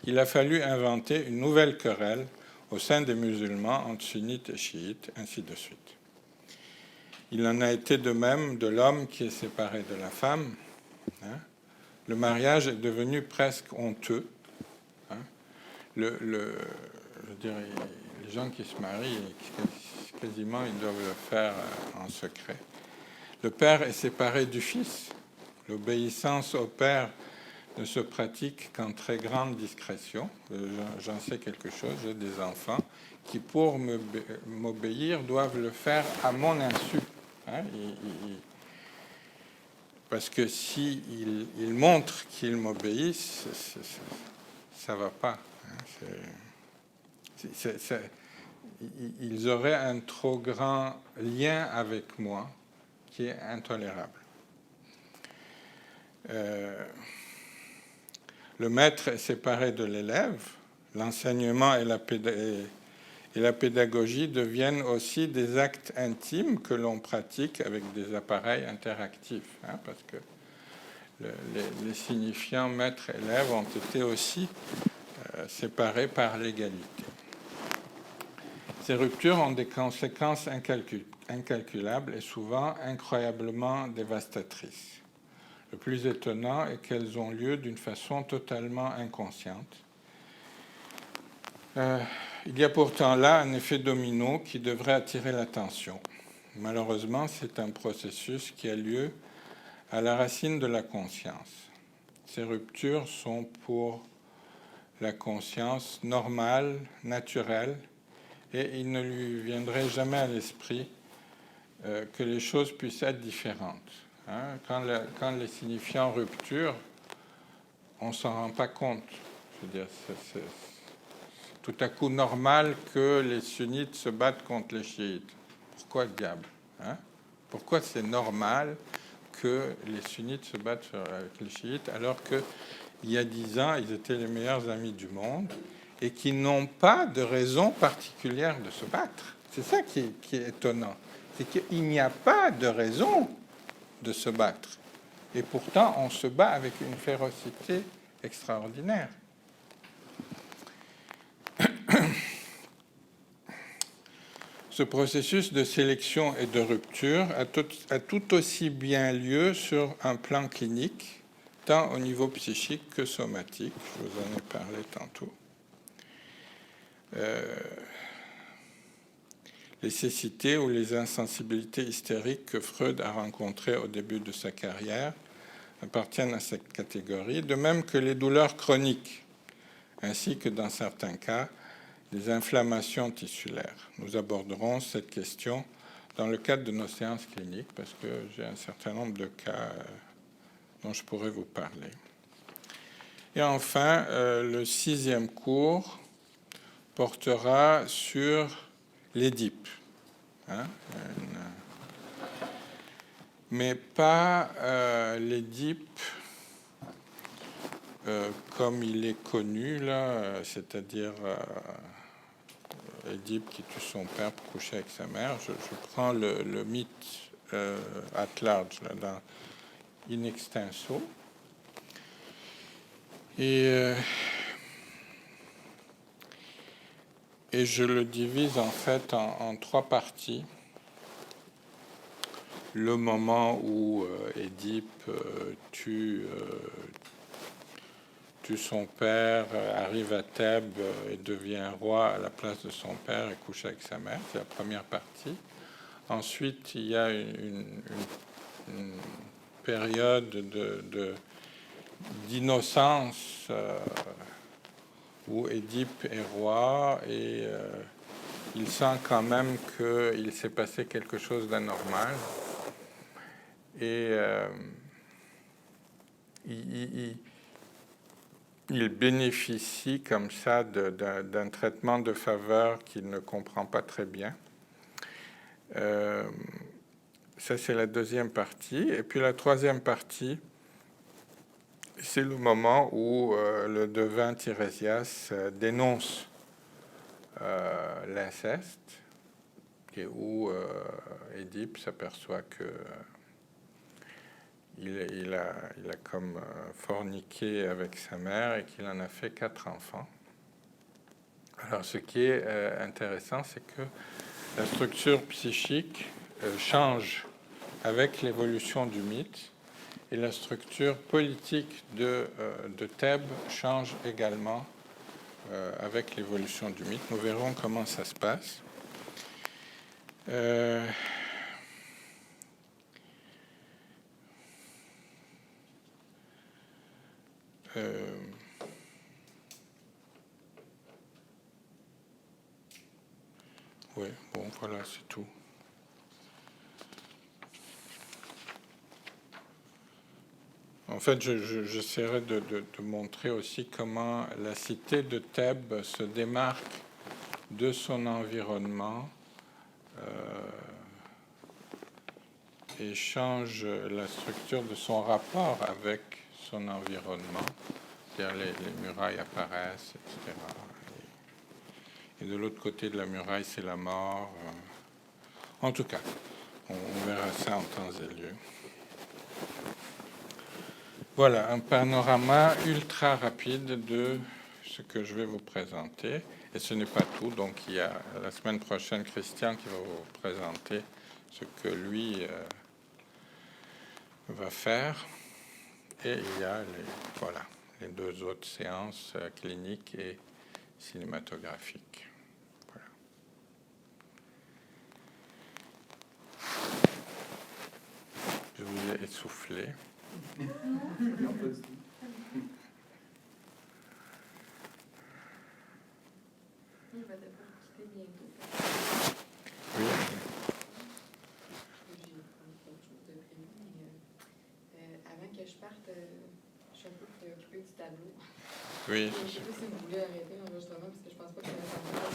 [SPEAKER 1] il a fallu inventer une nouvelle querelle au sein des musulmans entre sunnites et chiites, ainsi de suite. Il en a été de même de l'homme qui est séparé de la femme. Hein. Le mariage est devenu presque honteux. Hein. Je veux dire, les gens qui se marient, quasiment, ils doivent le faire en secret. Le père est séparé du fils. L'obéissance au père ne se pratique qu'en très grande discrétion. J'en sais quelque chose. J'ai des enfants qui, pour m'obéir, doivent le faire à mon insu. Hein, parce que s'ils montrent qu'ils m'obéissent, ça ne va pas. Hein, ils auraient un trop grand lien avec moi qui est intolérable. Le maître est séparé de l'élève. L'enseignement et la pédagogie deviennent aussi des actes intimes que l'on pratique avec des appareils interactifs, hein, parce que les signifiants maître-élève ont été aussi séparés par l'égalité. Ces ruptures ont des conséquences incalculables et souvent incroyablement dévastatrices. Le plus étonnant est qu'elles ont lieu d'une façon totalement inconsciente. Il y a pourtant là un effet domino qui devrait attirer l'attention. Malheureusement, c'est un processus qui a lieu à la racine de la conscience. Ces ruptures sont pour la conscience normale, naturelle, et il ne lui viendrait jamais à l'esprit que les choses puissent être différentes. Hein, quand les signifiants rupture, on ne s'en rend pas compte. Je veux dire, c'est tout à coup normal que les sunnites se battent contre les chiites. Pourquoi diable, hein? Pourquoi c'est normal que les sunnites se battent avec les chiites alors qu'il y a 10 ans, ils étaient les meilleurs amis du monde et qu'ils n'ont pas de raison particulière de se battre? C'est ça qui est étonnant. C'est qu'il n'y a pas de raison de se battre. Et pourtant, on se bat avec une férocité extraordinaire. Ce processus de sélection et de rupture a tout aussi bien lieu sur un plan clinique, tant au niveau psychique que somatique. Je vous en ai parlé tantôt. Les cécités ou les insensibilités hystériques que Freud a rencontrées au début de sa carrière appartiennent à cette catégorie, de même que les douleurs chroniques, ainsi que dans certains cas, les inflammations tissulaires. Nous aborderons cette question dans le cadre de nos séances cliniques parce que j'ai un certain nombre de cas dont je pourrais vous parler. Et enfin, le 6e cours portera sur l'Édipe, hein, mais pas l'Édipe comme il est connu là, c'est-à-dire Édipe qui tue son père pour coucher avec sa mère. Je prends le mythe at large, là, dans In Extenso. Et Et je le divise en fait en trois parties. Le moment où Édipe tue son père, arrive à Thèbes et devient roi à la place de son père et couche avec sa mère, c'est la première partie. Ensuite, il y a une période d'innocence où Édipe est roi et il sent quand même qu'il s'est passé quelque chose d'anormal. Et il bénéficie comme ça d'un traitement de faveur qu'il ne comprend pas très bien. Ça, c'est la deuxième partie. Et puis la troisième partie, c'est le moment où le devin Tirésias dénonce l'inceste, et où Édipe s'aperçoit que il a comme forniqué avec sa mère et qu'il en a fait 4 enfants. Alors, ce qui est intéressant, c'est que la structure psychique change avec l'évolution du mythe, et la structure politique de Thèbes change également avec l'évolution du mythe. Nous verrons comment ça se passe. Oui, bon, voilà, c'est tout. En fait, j'essaierai de montrer aussi comment la cité de Thèbes se démarque de son environnement et change la structure de son rapport avec son environnement. C'est-à-dire les murailles apparaissent, etc. Et de l'autre côté de la muraille, c'est la mort. En tout cas, on verra ça en temps et lieu. Voilà, un panorama ultra rapide de ce que je vais vous présenter. Et ce n'est pas tout. Donc, il y a la semaine prochaine Christian qui va vous présenter ce que lui va faire. Et il y a les 2 autres séances cliniques et cinématographiques. Voilà. Je vous ai essoufflé.
[SPEAKER 2] Il va devoir quitter bientôt.
[SPEAKER 1] Oui.
[SPEAKER 2] J'ai autre chose de prévu, mais avant que je parte, je suis un peu préoccupée du tableau.
[SPEAKER 1] Oui.
[SPEAKER 2] Je ne sais pas si vous voulez arrêter l'enregistrement, parce que je pense pas que ça va